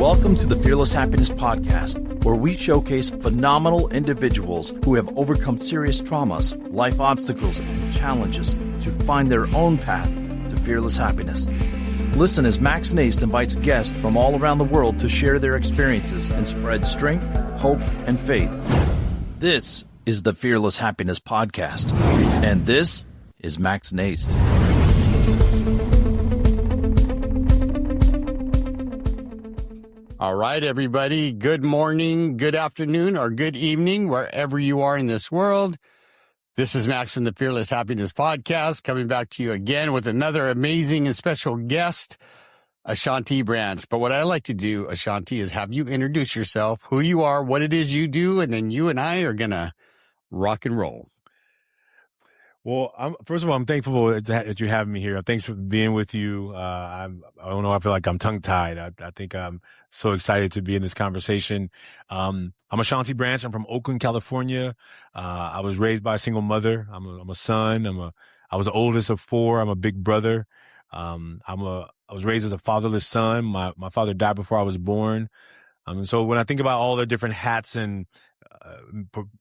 Welcome to the Fearless Happiness Podcast, where we showcase phenomenal individuals who have overcome serious traumas, life obstacles, and challenges to find their own path to fearless happiness. Listen as Max Naist invites guests from all around the world to share their experiences and spread strength, hope, and faith. This is the Fearless Happiness Podcast, and this is Max Naist. All right, everybody. Good morning, good afternoon, or good evening, wherever you are in this world. This is Max from the Fearless Happiness Podcast, coming back to you again with another amazing and special guest, Ashanti Branch. But what I like to do, Ashanti, is have you introduce yourself, who you are, what it is you do, and then you and I are going to rock and roll. Well, first of all, I'm thankful that you have me here. Thanks for being with you. I don't know. I feel like I'm tongue tied. I think I'm so excited to be in this conversation. I'm Ashanti Branch. I'm from Oakland, California. I was raised by a single mother. I'm a son. I was the oldest of four. I'm a big brother. I was raised as a fatherless son. My father died before I was born. So when I think about all the different hats and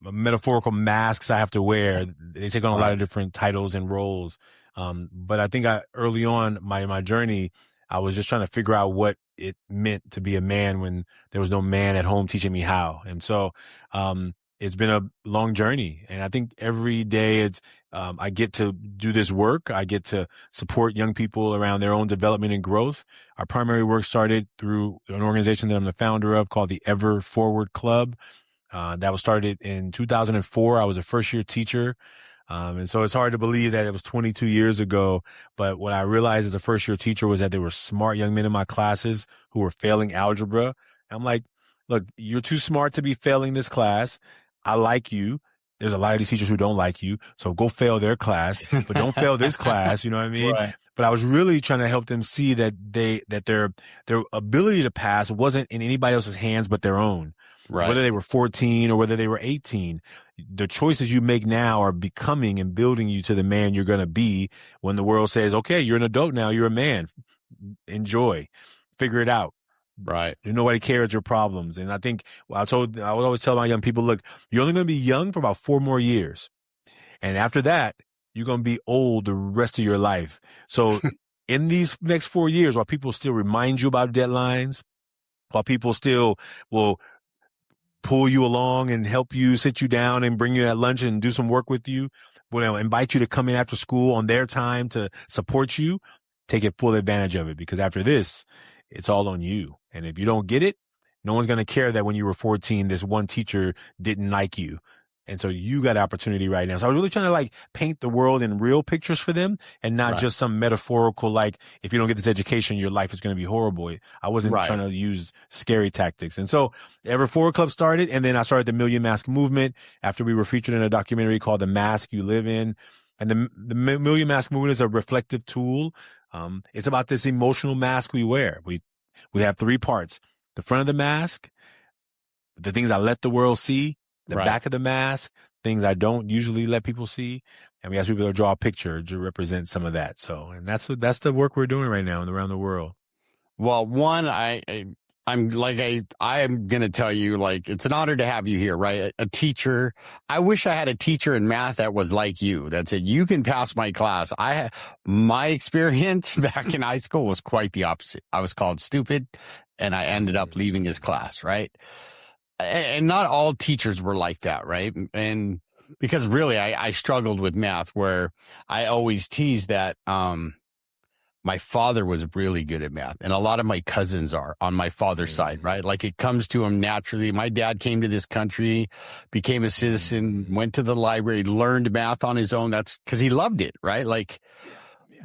metaphorical masks I have to wear, they take on a lot of different titles and roles. But I think early on my journey, I was just trying to figure out what it meant to be a man when there was no man at home teaching me how. And so, it's been a long journey. And I think every day I get to do this work. I get to support young people around their own development and growth. Our primary work started through an organization that I'm the founder of called the Ever Forward Club. That was started in 2004. I was a first-year teacher. And so it's hard to believe that it was 22 years ago. But what I realized as a first-year teacher was that there were smart young men in my classes who were failing algebra. I'm like, look, you're too smart to be failing this class. I like you. There's a lot of these teachers who don't like you. So go fail their class, but don't fail this class. You know what I mean? Right. But I was really trying to help them see that their ability to pass wasn't in anybody else's hands but their own. Right. Whether they were 14 or whether they were 18, the choices you make now are becoming and building you to the man you're going to be when the world says, okay, you're an adult now, you're a man. Enjoy, figure it out. Right. Nobody cares your problems. And I think I would always tell my young people, look, you're only going to be young for about 4 more years. And after that, you're going to be old the rest of your life. So in these next 4 years, while people still remind you about deadlines, while people still will pull you along and help you, sit you down and bring you at lunch and do some work with you, invite you to come in after school on their time to support you, take full advantage of it, because after this, it's all on you. And if you don't get it, no one's going to care that when you were 14, this one teacher didn't like you. And so you got an opportunity right now. So I was really trying to paint the world in real pictures for them and not just some metaphorical, if you don't get this education, your life is going to be horrible. I wasn't trying to use scary tactics. And so Ever Forward Club started, and then I started the Million Mask Movement after we were featured in a documentary called The Mask You Live In. And the Million Mask Movement is a reflective tool. It's about this emotional mask we wear. We have 3 parts: the front of the mask, the things I let the world see, the back of the mask, things I don't usually let people see. And we ask people to draw a picture to represent some of that. So, and that's the work we're doing right now around the world. Well, one, I'm going to tell you, it's an honor to have you here, right? A teacher. I wish I had a teacher in math that was like you, that said, you can pass my class. My experience back in high school was quite the opposite. I was called stupid and I ended up leaving his class, right? And not all teachers were like that, right? And because really I struggled with math, where I always tease that, my father was really good at math, and a lot of my cousins are on my father's side, right? It comes to him naturally. My dad came to this country, became a citizen, went to the library, learned math on his own. That's because he loved it, right?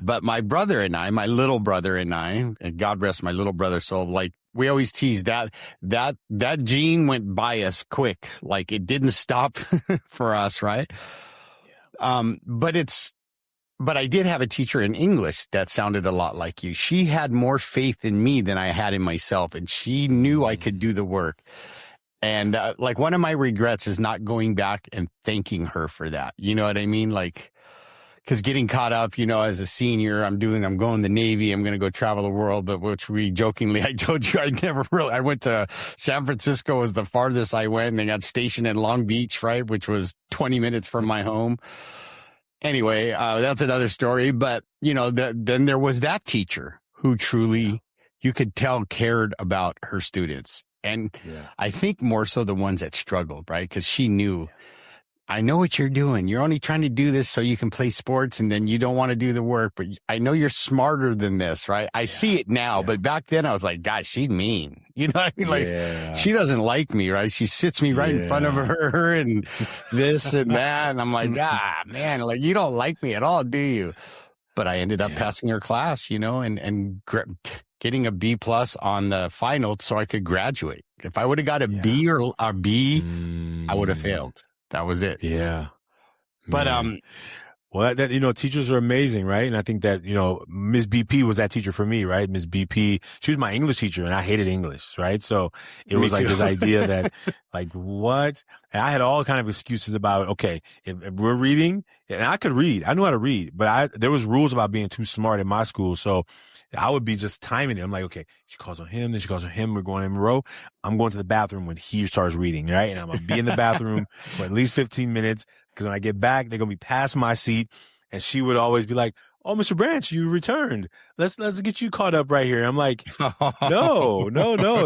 But my brother and I, my little brother and I, and God rest my little brother's soul, we always tease that gene went by us quick. It didn't stop for us, right? But I did have a teacher in English that sounded a lot like you. She had more faith in me than I had in myself, and she knew I could do the work. And one of my regrets is not going back and thanking her for that. You know what I mean? because getting caught up, you know, as a senior, I'm going to the Navy. I'm going to go travel the world. But which I told you, I went to San Francisco was the farthest I went, and they got stationed in Long Beach, right? Which was 20 minutes from my home. Anyway, that's another story. But, you know, then there was that teacher who truly, you could tell, cared about her students. And I think more so the ones that struggled, right? Because she knew, I know what you're doing. You're only trying to do this so you can play sports, and then you don't want to do the work, but I know you're smarter than this, right? I see it now, but back then I was like, gosh, she's mean. You know what I mean? Like, she doesn't like me, right? She sits me right in front of her and this and that. And I'm like, man, like, you don't like me at all, do you? But I ended up passing her class, you know, and getting a B+ on the final so I could graduate. If I would have got a B or a B, I would have failed. That was it. Yeah. But, well, that, you know, teachers are amazing, right? And I think that, you know, Ms. BP was that teacher for me, right? Ms. BP, she was my English teacher, and I hated English, right? So it was like this idea that, like, what? And I had all kind of excuses about, okay, if we're reading, and I could read, I knew how to read, but there was rules about being too smart in my school. So I would be just timing it. I'm like, okay, she calls on him, then she calls on him. We're going in a row. I'm going to the bathroom when he starts reading, right? And I'm going to be in the bathroom for at least 15 minutes. Because when I get back, they're going to be past my seat. And she would always be like, oh, Mr. Branch, you returned. Let's get you caught up right here. I'm like, no.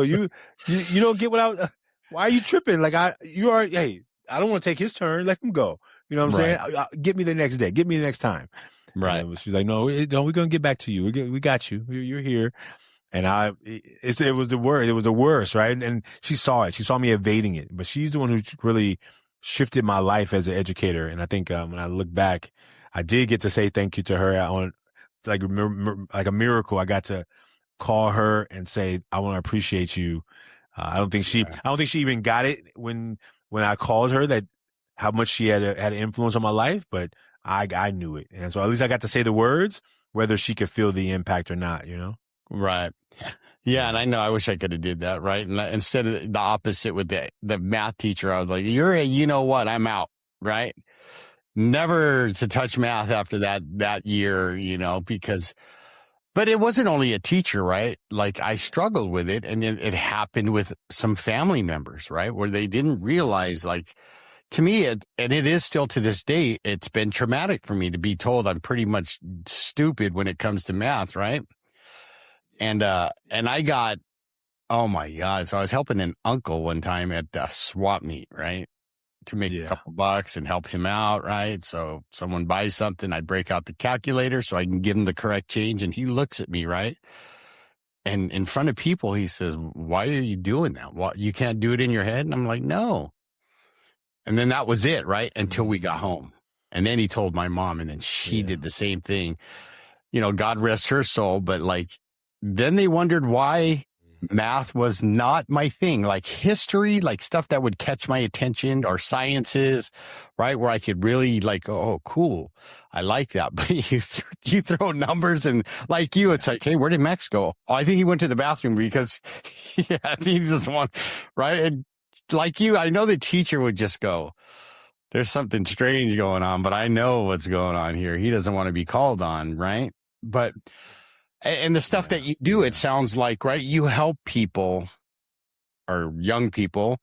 You don't get why are you tripping? Like, hey, I don't want to take his turn. Let him go. You know what I'm saying? Get me the next day. Get me the next time. Right. She's like, no, we're going to get back to you. We got you. You're here. And it was the worst. It was the worst, right? And she saw it. She saw me evading it. But she's the one who really shifted my life as an educator. And I think when I look back, I did get to say thank you to her on like a miracle. I got to call her and say, I want to appreciate you. I don't think she even got it when I called her that how much she had an influence on my life, but I knew it. And so at least I got to say the words, whether she could feel the impact or not, you know? Right. Yeah. And I know, I wish I could have did that. Right. And instead of the opposite with the math teacher, I was like, you know what? I'm out. Right. Never to touch math after that year, you know, but it wasn't only a teacher, right? Like, I struggled with it, and it happened with some family members, right? Where they didn't realize, like, to me, and it is still to this day, it's been traumatic for me to be told I'm pretty much stupid when it comes to math, right? And I got, oh my God. So I was helping an uncle one time at a swap meet, right? To make a couple bucks and help him out, right? So someone buys something, I break out the calculator so I can give him the correct change. And he looks at me, right? And in front of people, he says, why are you doing that? What, you can't do it in your head? And I'm like, no. And then that was it, right? Until we got home. And then he told my mom, and then she did the same thing. You know, God rest her soul. But like, then they wondered why math was not my thing, like history, like stuff that would catch my attention, or sciences, right? Where I could really like, oh, cool. I like that. But you throw numbers, and like you, it's like, hey, where did Max go? Oh, I think he went to the bathroom because I think he just want, right? And like you, I know the teacher would just go, there's something strange going on, but I know what's going on here. He doesn't want to be called on, right? But and the stuff that you do, it sounds like, right? You help people, or young people,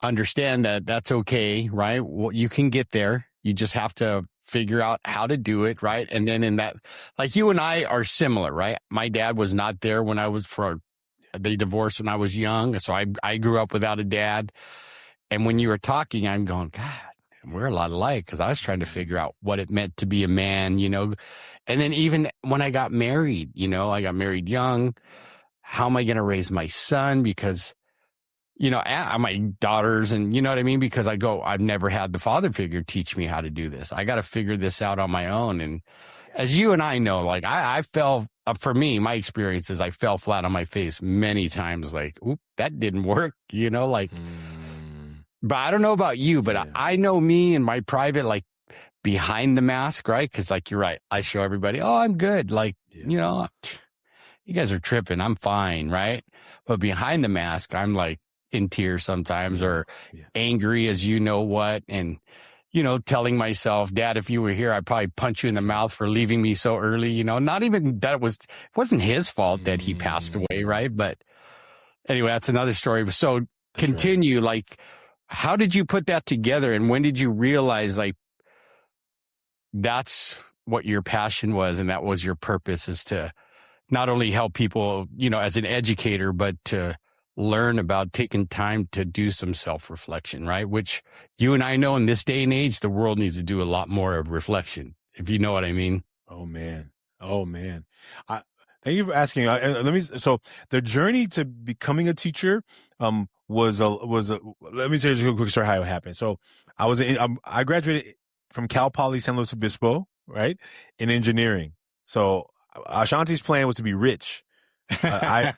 understand that that's okay, right? Well, you can get there. You just have to figure out how to do it, right? And then in that, like, you and I are similar, right? My dad was not there when they divorced when I was young. So I grew up without a dad. And when you were talking, I'm going, God, we're a lot alike, because I was trying to figure out what it meant to be a man, you know. And then even when I got married, you know, I got married young. How am I going to raise my son? Because, you know, my daughters, and you know what I mean? Because I've never had the father figure teach me how to do this. I got to figure this out on my own. And as you and I know, like, I fell, for me, my experience is I fell flat on my face many times, like, oop, that didn't work, you know, like, but I don't know about you, but I know me in my private, like, behind the mask, right? Because, like, you're right. I show everybody, oh, I'm good. Like, you know, you guys are tripping. I'm fine, right? But behind the mask, I'm like in tears sometimes, or angry as you know what. And telling myself, Dad, if you were here, I'd probably punch you in the mouth for leaving me so early. Not even that it wasn't his fault that he passed away, right? But anyway, that's another story. So continue, like, how did you put that together? And when did you realize, like, that's what your passion was and that was your purpose, is to not only help people, as an educator, but to learn about taking time to do some self-reflection, right? Which you and I know in this day and age, the world needs to do a lot more of reflection, if you know what I mean. Oh man. Thank you for asking. So the journey to becoming a teacher, was let me tell you a quick story how it happened. So I graduated from Cal Poly San Luis Obispo, right? In engineering. So Ashanti's plan was to be rich. I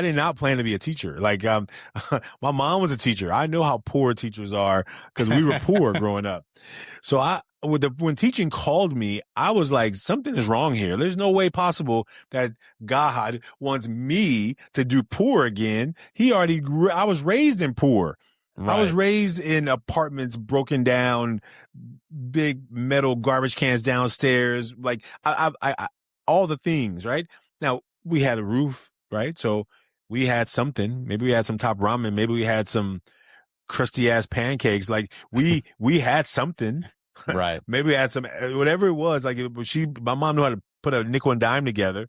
did not plan to be a teacher. Like, my mom was a teacher. I know how poor teachers are because we were poor growing up. So when teaching called me, I was like, something is wrong here. There's no way possible that God wants me to do poor again. I was raised in poor. Right. I was raised in apartments, broken down, big metal garbage cans downstairs. Like I all the things, right? Now, we had a roof, right? So we had something. Maybe we had some top ramen. Maybe we had some crusty ass pancakes. Like we had something, right? Maybe we had some, whatever it was. Like my mom knew how to put a nickel and dime together,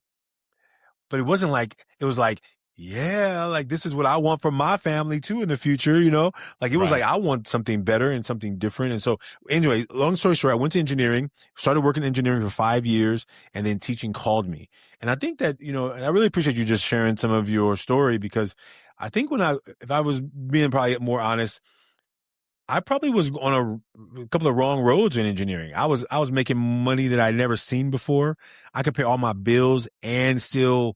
but it wasn't like, it was like, yeah, like this is what I want for my family too in the future, like it was like, I want something better and something different. And so anyway, long story short, I went to engineering, started working in engineering for 5 years, and then teaching called me. And I think that, I really appreciate you just sharing some of your story, because I think if I was being probably more honest, I probably was on a couple of wrong roads in engineering. I was making money that I'd never seen before. I could pay all my bills and still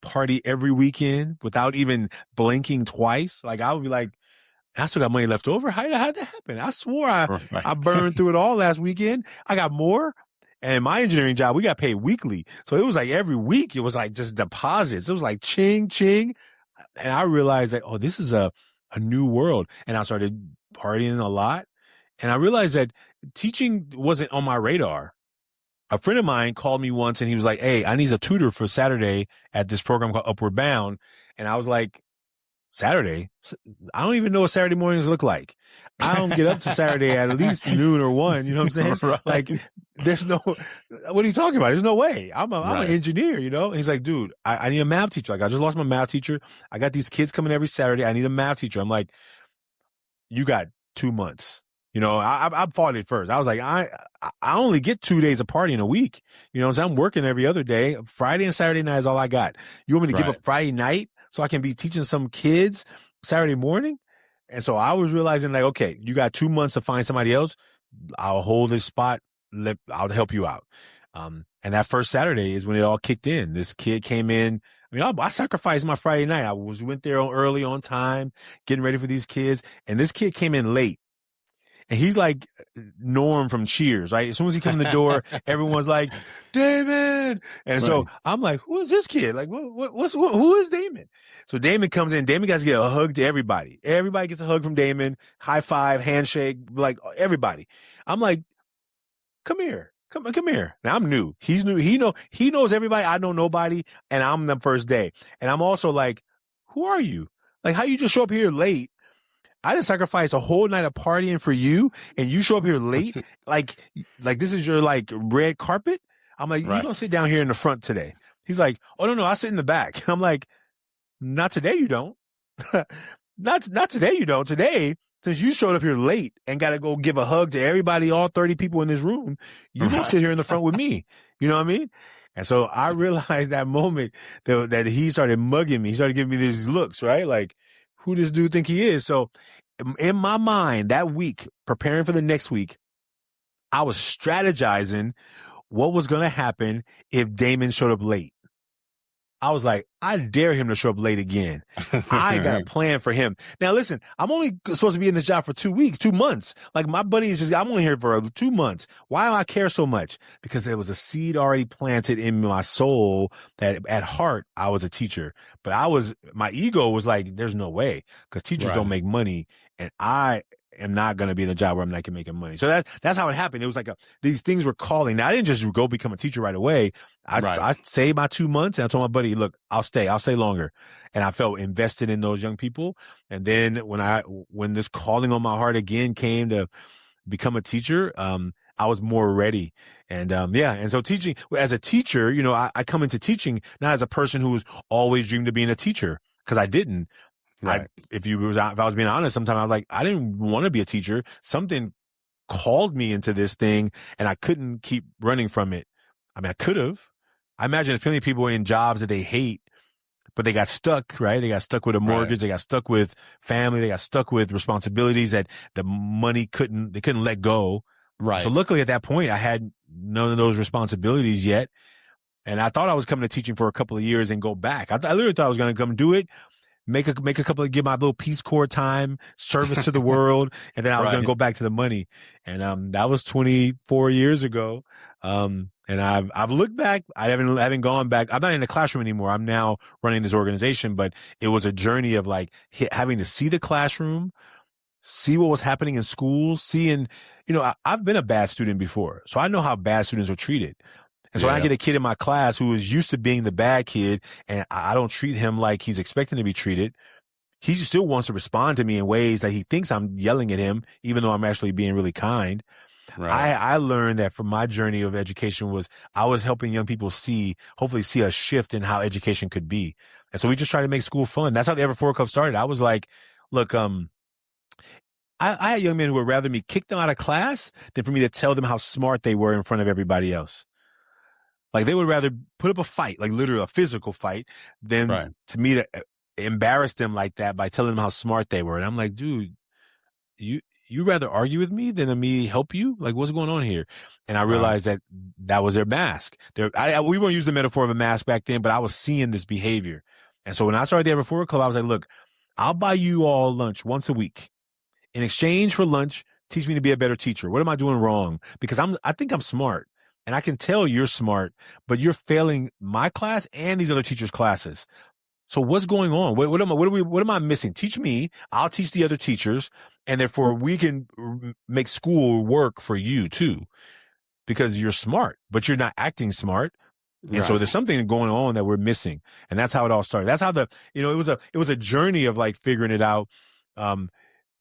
party every weekend without even blinking twice. Like I would be like, I still got money left over. How'd that happen? I swore I burned through it all last weekend. I got more. And my engineering job, we got paid weekly. So it was like every week, it was like just deposits. It was like ching, ching. And I realized that, oh, this is a new world. And I started partying a lot. And I realized that teaching wasn't on my radar. A friend of mine called me once and he was like, hey, I need a tutor for Saturday at this program called Upward Bound. And I was like, Saturday? I don't even know what Saturday mornings look like. I don't get up to Saturday at least noon or 1. You know what I'm saying? Right. Like, there's no, what are you talking about? There's no way. I'm an engineer, And he's like, dude, I need a math teacher. Like, I just lost my math teacher. I got these kids coming every Saturday. I need a math teacher. I'm like, you got 2 months. I fought it first. I was like, I only get 2 days of partying a week. So I'm working every other day. Friday and Saturday night is all I got. You want me to give up Friday night so I can be teaching some kids Saturday morning? And so I was realizing, like, okay, you got 2 months to find somebody else. I'll hold this spot. I'll help you out. And that first Saturday is when it all kicked in. This kid came in. I mean, I sacrificed my Friday night. Went there early on time, getting ready for these kids. And this kid came in late. And he's like Norm from Cheers, right? As soon as he comes in the door, everyone's like, Damon. And so I'm like, who is this kid? Like, who is Damon? So Damon comes in. Damon got to get a hug to everybody. Everybody gets a hug from Damon. High five, handshake, like everybody. I'm like, come here. Come here. Now I'm new. He's new. He knows everybody. I know nobody. And I'm the first day. And I'm also like, who are you? Like, how you just show up here late? I just sacrificed a whole night of partying for you, and you show up here late. like this is your like red carpet. I'm like, you don't sit down here in the front today. He's like, oh no, I sit in the back. I'm like, not today, you don't. not today, you don't. Today, since you showed up here late and got to go give a hug to everybody, all 30 people in this room, you don't sit here in the front with me. You know what I mean? And so I realized that moment that he started mugging me. He started giving me these looks, right? Like, who does this dude think he is? So in my mind that week, preparing for the next week, I was strategizing what was going to happen if Damon showed up late. I was like, I dare him to show up late again. I got a plan for him. Now, listen, I'm only supposed to be in this job for 2 months. Like my buddy is I'm only here for 2 months. Why do I care so much? Because there was a seed already planted in my soul that at heart, I was a teacher. But my ego was like, there's no way, because teachers don't make money. And am not going to be in a job where I'm not making money. So that's how it happened. It was like these things were calling. Now I didn't just go become a teacher right away. I saved my 2 months and I told my buddy, look, I'll stay longer. And I felt invested in those young people. And then when this calling on my heart again came to become a teacher, I was more ready. And, and so teaching as a teacher, I come into teaching not as a person who's always dreamed of being a teacher, because I didn't. Right. If I was being honest, sometimes I was like, I didn't want to be a teacher. Something called me into this thing and I couldn't keep running from it. I mean, I could have. I imagine there's plenty of people in jobs that they hate, but they got stuck, right? They got stuck with a mortgage. Right. They got stuck with family. They got stuck with responsibilities that the money couldn't let go. Right. So luckily at that point, I had none of those responsibilities yet. And I thought I was coming to teaching for a couple of years and go back. I literally thought I was going to come do it, make a couple of, give my little Peace Corps time, service to the world. And then I was going to go back to the money. And, that was 24 years ago. And I've looked back. I haven't gone back. I'm not in the classroom anymore. I'm now running this organization, but it was a journey of like having to see the classroom, see what was happening in schools, seeing, I've been a bad student before, so I know how bad students are treated. And so when I get a kid in my class who is used to being the bad kid and I don't treat him like he's expecting to be treated, he still wants to respond to me in ways that he thinks I'm yelling at him, even though I'm actually being really kind. Right. I learned that from my journey of education I was helping young people hopefully see a shift in how education could be. And so we just try to make school fun. That's how the Ever Forward Club started. I was like, look, I had young men who would rather me kick them out of class than for me to tell them how smart they were in front of everybody else. Like they would rather put up a fight, like literally a physical fight, than to me to embarrass them like that by telling them how smart they were. And I'm like, dude, you rather argue with me than me help you? Like, what's going on here? And I realized that was their mask. We weren't using the metaphor of a mask back then, but I was seeing this behavior. And so when I started the Ever Forward Club, I was like, look, I'll buy you all lunch once a week. In exchange for lunch, teach me to be a better teacher. What am I doing wrong? Because I think I'm smart. And I can tell you're smart, but you're failing my class and these other teachers' classes. So what's going on? What am I missing? Teach me. I'll teach the other teachers. And therefore we can make school work for you too, because you're smart, but you're not acting smart. And so there's something going on that we're missing. And that's how it all started. That's how it was a journey of like figuring it out.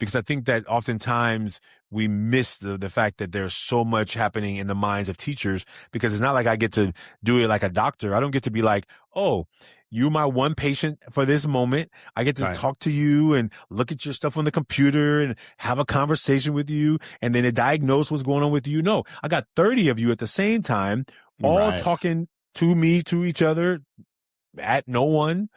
Because I think that oftentimes we miss the fact that there's so much happening in the minds of teachers, because it's not like I get to do it like a doctor. I don't get to be like, oh, you're my one patient for this moment. I get to talk to you and look at your stuff on the computer and have a conversation with you and then diagnose what's going on with you. No, I got 30 of you at the same time, all talking to each other, at no one.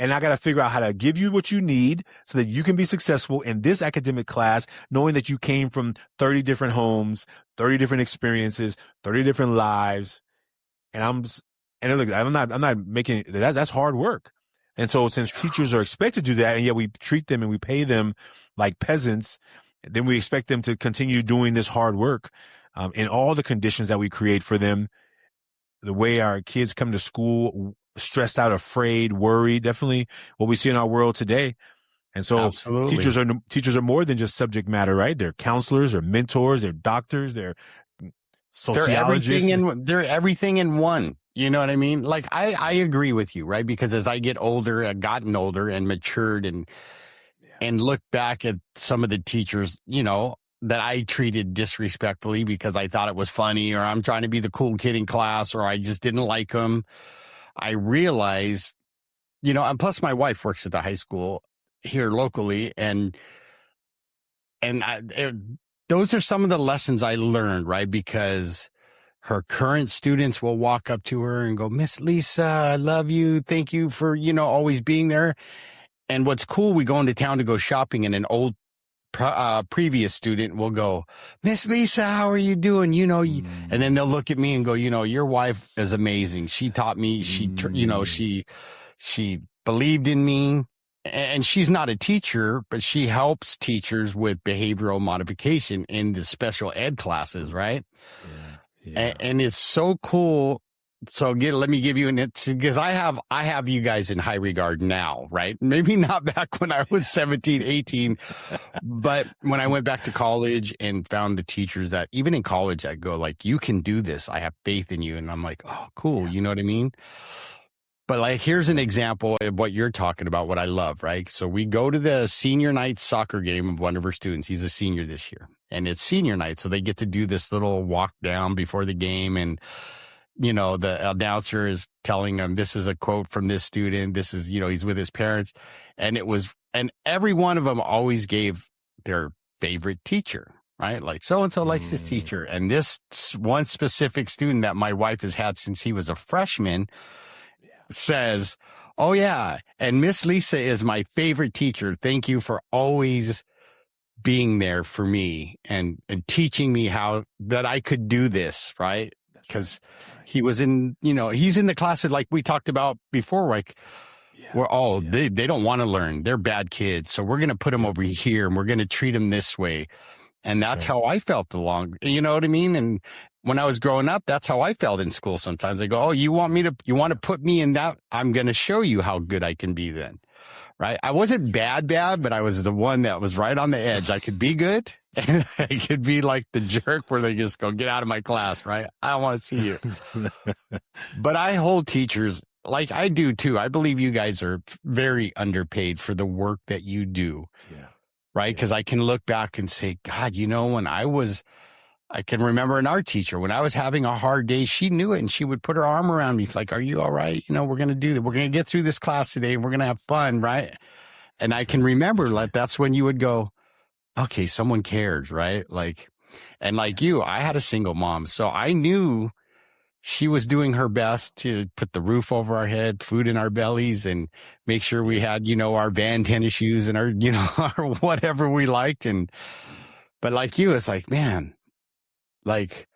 And I got to figure out how to give you what you need so that you can be successful in this academic class, knowing that you came from 30 different homes, 30 different experiences, 30 different lives. And look, I'm not making that's hard work. And so since teachers are expected to do that, and yet we treat them and we pay them like peasants, then we expect them to continue doing this hard work, in all the conditions that we create for them. The way our kids come to school, stressed out, afraid, worried, definitely what we see in our world today. And so teachers are more than just subject matter, right? They're counselors, they're mentors, they're doctors, they're sociologists. They're everything in one. You know what I mean? Like I agree with you, right? Because as I get older, I've gotten older and matured and look back at some of the teachers, that I treated disrespectfully because I thought it was funny, or I'm trying to be the cool kid in class, or I just didn't like them. I realized, and plus my wife works at the high school here locally, and those are some of the lessons I learned, right? Because her current students will walk up to her and go, "Miss Lisa, I love you. Thank you for, always being there." And what's cool, we go into town to go shopping, and an old previous student will go, "Miss Lisa, how are you doing?" And then they'll look at me and go, "Your wife is amazing. She taught me, she believed in me." And she's not a teacher, but she helps teachers with behavioral modification in the special ed classes, right? Yeah. And it's so cool So let me give you because I have you guys in high regard now, right? Maybe not back when I was 17, 18, but when I went back to college and found the teachers that even in college, I go like, you can do this. I have faith in you. And I'm like, oh, cool. You know what I mean? But like, here's an example of what you're talking about, what I love, right? So we go to the senior night soccer game of one of our students. He's a senior this year and it's senior night. So they get to do this little walk down before the game. And you know, the announcer is telling him, this is a quote from this student. This is, you know, he's with his parents. And every one of them always gave their favorite teacher, right? Like so-and-so likes this teacher. And this one specific student that my wife has had since he was a freshman says, oh yeah. And Miss Lisa is my favorite teacher. Thank you for always being there for me and teaching me how that I could do this, right? Because he was in, you know, he's in the classes like we talked about before, like they don't want to learn. They're bad kids. So we're going to put them over here and we're going to treat them this way. And that's how I felt you know what I mean? And when I was growing up, that's how I felt in school. Sometimes I go, oh, you want to put me in that? I'm going to show you how good I can be then. Right. I wasn't bad, but I was the one that was right on the edge. I could be good and I could be like the jerk where they just go, get out of my class. Right. I don't want to see you. But I hold teachers like I do too. I believe you guys are very underpaid for the work that you do. Yeah. Right. Because I can look back and say, God, you know, I can remember an art teacher when I was having a hard day, she knew it and she would put her arm around me. It's like, are you all right? You know, we're going to do that. We're going to get through this class today. We're going to have fun. Right. And I can remember like, that's when you would go, okay, someone cares. Right. Like, and like you, I had a single mom. So I knew she was doing her best to put the roof over our head, food in our bellies and make sure we had, you know, our Van tennis shoes and our, you know, our whatever we liked. But like you, it's like, man, like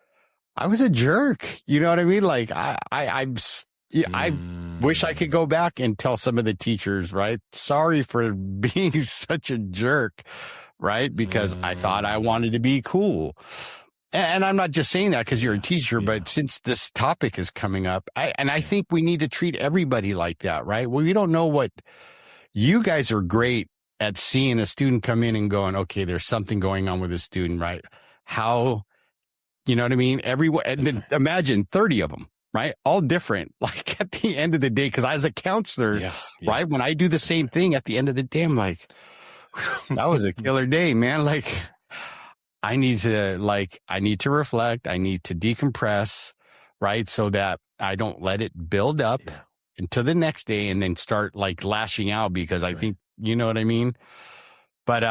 I was a jerk. You know what I mean? Like I wish I could go back and tell some of the teachers, right? Sorry for being such a jerk, right? Because I thought I wanted to be cool. And I'm not just saying that because you're a teacher, but since this topic is coming up, I think we need to treat everybody like that, right? Well, we don't know what you guys are great at seeing a student come in and going, okay, there's something going on with a student, right? How, you know what I mean? And then imagine 30 of them, right? All different. Like at the end of the day, because as a counselor, right? When I do the same thing at the end of the day, I'm like, that was a killer day, man. Like I need to reflect. I need to decompress, right? So that I don't let it build up until the next day and then start like lashing out because I think, you know what I mean? But,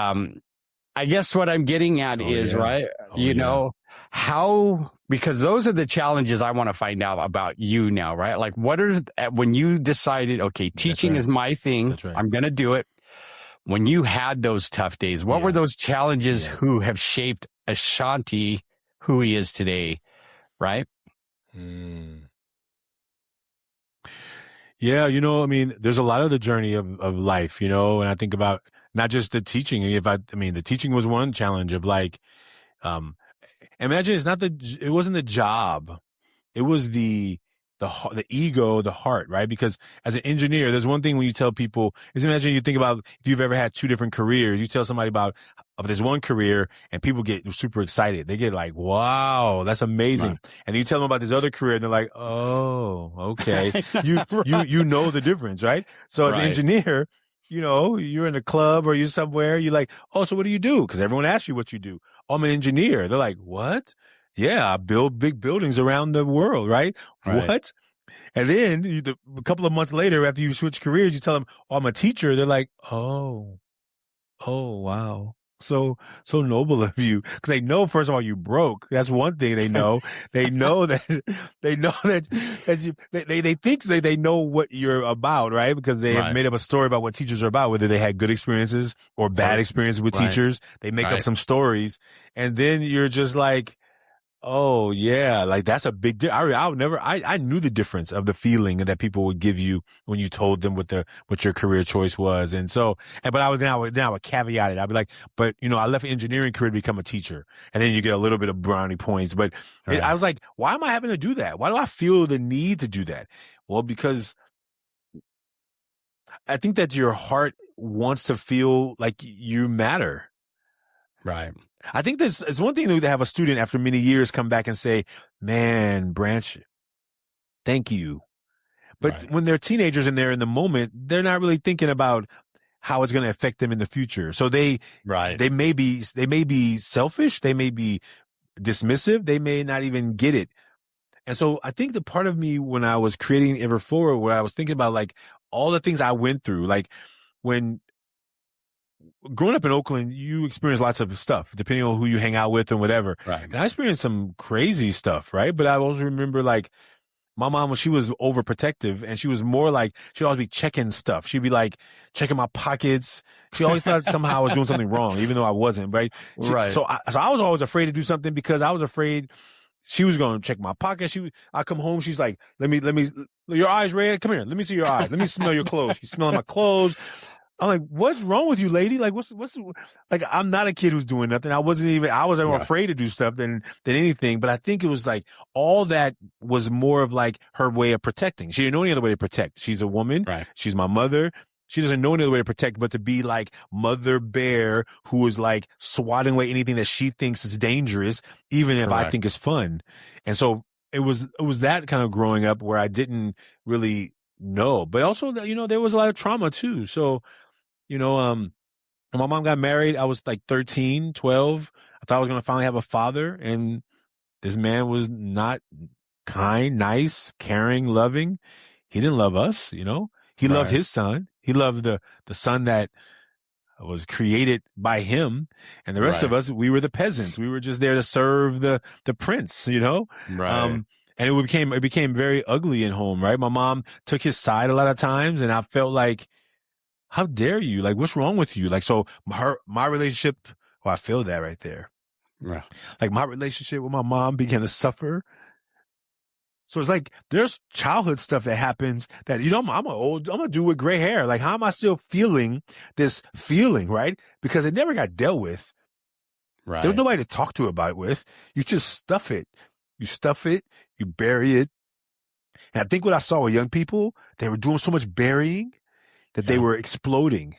I guess what I'm getting at is, right, you know, because those are the challenges I want to find out about you now, right? Like when you decided, okay, teaching is my thing. I'm going to do it. When you had those tough days, what were those challenges who have shaped Ashanti, who he is today, right? Yeah, you know, I mean, there's a lot of the journey of life, you know, and I think about not just the teaching. The teaching was one challenge of like, imagine it wasn't the job. It was the ego, the heart, right? Because as an engineer, there's one thing when you tell people is imagine you think about if you've ever had two different careers, you tell somebody about this one career and people get super excited. They get like, wow, that's amazing. Right. And then you tell them about this other career and they're like, oh, okay. You know the difference, right? So as an engineer, you know, you're in a club or you're somewhere, you're like, oh, so what do you do? Because everyone asks you what you do. Oh, I'm an engineer. They're like, what? Yeah, I build big buildings around the world, right? What? And then a couple of months later, after you switch careers, you tell them, oh, I'm a teacher. They're like, oh, wow. So noble of you. Cause they know, first of all, you broke. That's one thing they know. They think they know what you're about, right? Because they have made up a story about what teachers are about, whether they had good experiences or bad experiences with teachers. They make up some stories. And then you're just like, Oh yeah, like that's a big. I would never. I knew the difference of the feeling that people would give you when you told them what your career choice was, and so. But then I would caveat it. I'd be like, but I left engineering career to become a teacher, and then you get a little bit of brownie points. But I Right. was like, why am I having to do that? Why do I feel the need to do that? Well, because I think that your heart wants to feel like you matter. Right. I think it's one thing to have a student after many years come back and say, man, Branch, thank you. But Right. when they're teenagers and they're in the moment, they're not really thinking about how it's going to affect them in the future. So Right. they may be selfish. They may be dismissive. They may not even get it. And so I think the part of me when I was creating Ever Forward, where I was thinking about like all the things I went through, like when growing up in Oakland, you experience lots of stuff depending on who you hang out with and whatever. Right. And I experienced some crazy stuff, right? But I also remember like my mom, she was overprotective and she was more like, she'd always be checking stuff. She'd be like checking my pockets. She always thought somehow I was doing something wrong, even though I wasn't, right? Right. So I was always afraid to do something because I was afraid she was going to check my pocket. I come home. She's like, let me, your eyes red. Come here. Let me see your eyes. Let me smell your clothes. She's smelling my clothes. I'm like, what's wrong with you, lady? Like, what's like, I'm not a kid who's doing nothing. I was more afraid to do stuff than anything. But I think it was like all that was more of like her way of protecting. She didn't know any other way to protect. She's a woman. Right. She's my mother. She doesn't know any other way to protect, but to be like Mother Bear, who is like swatting away anything that she thinks is dangerous, even if I think it's fun. And so it was that kind of growing up where I didn't really know, but also there was a lot of trauma too. So, when my mom got married, I was like 13, 12. I thought I was going to finally have a father. And this man was not kind, nice, caring, loving. He didn't love us, He loved his son. He loved the son that was created by him. And the rest of us, we were the peasants. We were just there to serve the prince, Right. And it became very ugly in home, right? My mom took his side a lot of times, and I felt like, how dare you? Like, what's wrong with you? Like, so my relationship, I feel that right there. Yeah. Like my relationship with my mom began to suffer. So it's like, there's childhood stuff that happens that, I'm a dude with gray hair. Like, how am I still feeling this feeling, right? Because it never got dealt with. Right. There's nobody to talk to about it with. You just stuff it. You stuff it. You bury it. And I think what I saw with young people, they were doing so much burying that they were exploding.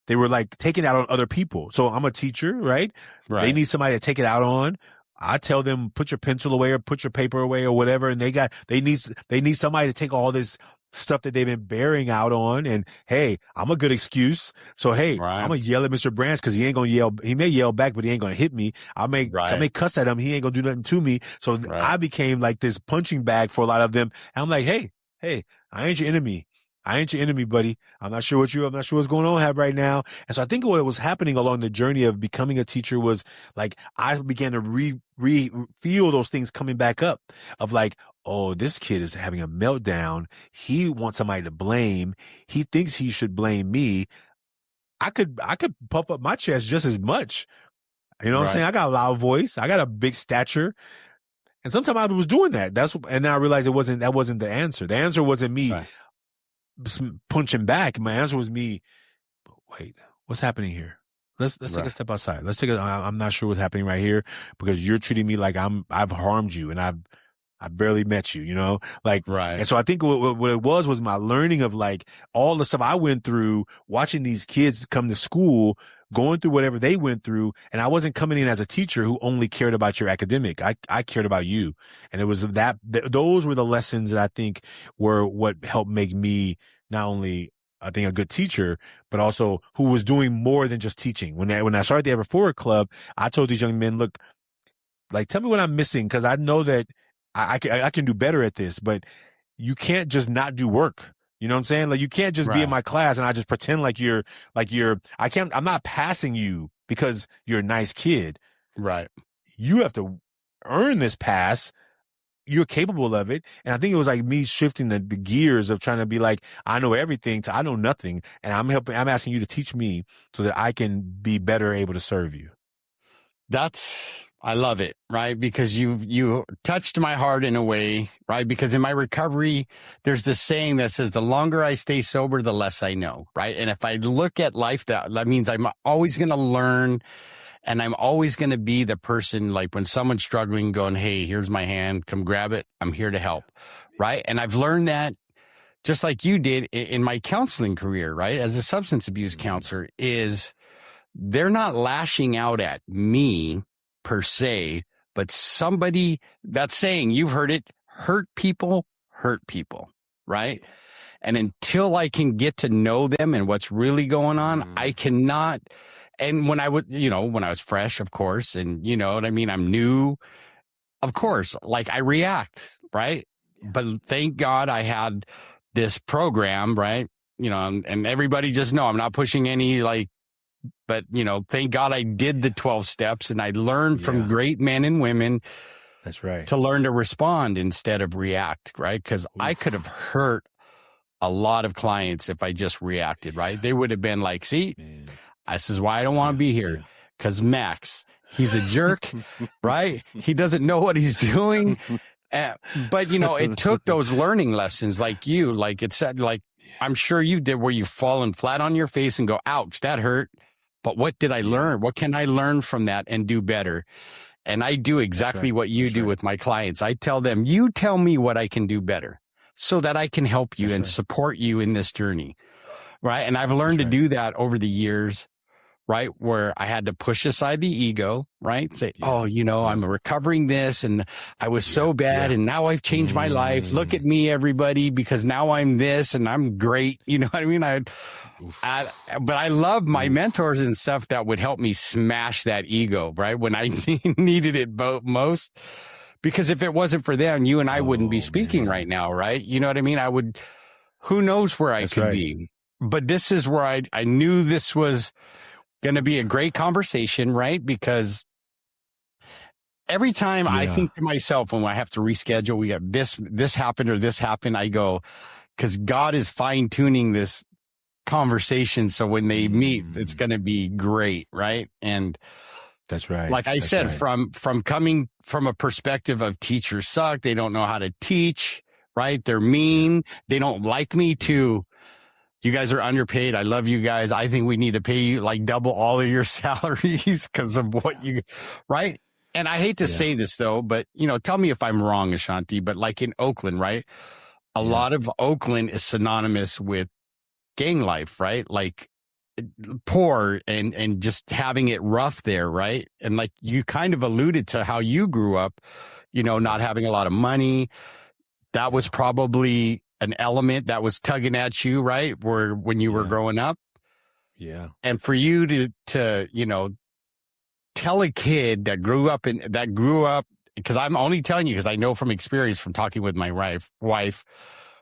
They were like taking it out on other people. So I'm a teacher, right? They need somebody to take it out on. I tell them, put your pencil away or put your paper away or whatever. And they need somebody to take all this stuff that they've been bearing out on. And hey, I'm a good excuse. So hey, I'm gonna yell at Mr. Branch because he ain't gonna yell. He may yell back, but he ain't gonna hit me. I may cuss at him. He ain't gonna do nothing to me. So I became like this punching bag for a lot of them. And I'm like, hey, I ain't your enemy. I ain't your enemy, buddy. I'm not sure what's going on right now. And so I think what was happening along the journey of becoming a teacher was like, I began to feel those things coming back up of like, oh, this kid is having a meltdown. He wants somebody to blame. He thinks he should blame me. I could puff up my chest just as much. You know what I'm saying? I got a loud voice. I got a big stature. And sometimes I was doing that. And then I realized that wasn't the answer. The answer wasn't me punching back. My answer was me, wait, what's happening here? Let's take a step outside. I'm not sure what's happening right here because you're treating me like I've harmed you and I barely met you, And so I think what it was my learning of like all the stuff I went through, watching these kids come to school, going through whatever they went through. And I wasn't coming in as a teacher who only cared about your academic. I cared about you. And it was those were the lessons that I think were what helped make me not only, I think, a good teacher, but also who was doing more than just teaching. When I started the Ever Forward Club, I told these young men, look, like, tell me what I'm missing. Cause I know that I can do better at this, but you can't just not do work. You know what I'm saying? Like, you can't just be in my class and I just pretend I'm not passing you because you're a nice kid. Right. You have to earn this pass. You're capable of it. And I think it was like me shifting the gears of trying to be like, I know everything to I know nothing. And I'm asking you to teach me so that I can be better able to serve you. I love it, right? Because you touched my heart in a way, right? Because in my recovery, there's this saying that says, the longer I stay sober, the less I know, right? And if I look at life, that means I'm always going to learn, and I'm always going to be the person, like when someone's struggling, going, hey, here's my hand, come grab it. I'm here to help, right? And I've learned that just like you did in my counseling career, right? As a substance abuse counselor, is they're not lashing out at me per se, but somebody, that's saying, you've heard it, hurt people, right? And until I can get to know them and what's really going on, I cannot. And when I would, when I was fresh, of course, and you know what I mean? I'm new, of course, like I react, right? But thank God I had this program, right? And everybody just know I'm not pushing any but thank God I did the 12 steps, and I learned from great men and women. That's right. To learn to respond instead of react, right? Because I could have hurt a lot of clients if I just reacted, right? They would have been like, see, this is why I don't want to be here. Because Max, he's a jerk, right? He doesn't know what he's doing. But, it took those learning lessons like it said, I'm sure you did, where you've fallen flat on your face and go, ouch, that hurt. But what did I learn? What can I learn from that and do better? And I do exactly what you do with my clients. I tell them, you tell me what I can do better so that I can help you and support you in this journey. Right. And I've learned to do that over the years, right? Where I had to push aside the ego, right? Say, I'm recovering this, and I was so bad, and now I've changed my life. Look at me, everybody, because now I'm this and I'm great. You know what I mean? But I love my mentors and stuff that would help me smash that ego, right? When I needed it most, because if it wasn't for them, you and I wouldn't be speaking right now, right? You know what I mean? Who knows where I could be, but this is where I knew this was going to be a great conversation, right? Because every time I think to myself, when I have to reschedule, we got this happened or this happened, I go, because God is fine tuning this conversation. So when they meet, it's going to be great. Right. And that's right. Like I said, from coming from a perspective of teachers suck. They don't know how to teach, right? They're mean. They don't like me too. You guys are underpaid. I love you guys. I think we need to pay you like double all of your salaries because of what right? And I hate to say this though, but tell me if I'm wrong, Ashanti, but like in Oakland, right? A lot of Oakland is synonymous with gang life, right? Like poor and just having it rough there, right? And like you kind of alluded to how you grew up, not having a lot of money. That was probably an element that was tugging at you, right? When you were growing up. Yeah. And for you to tell a kid that grew up, because I'm only telling you because I know from experience from talking with my wife,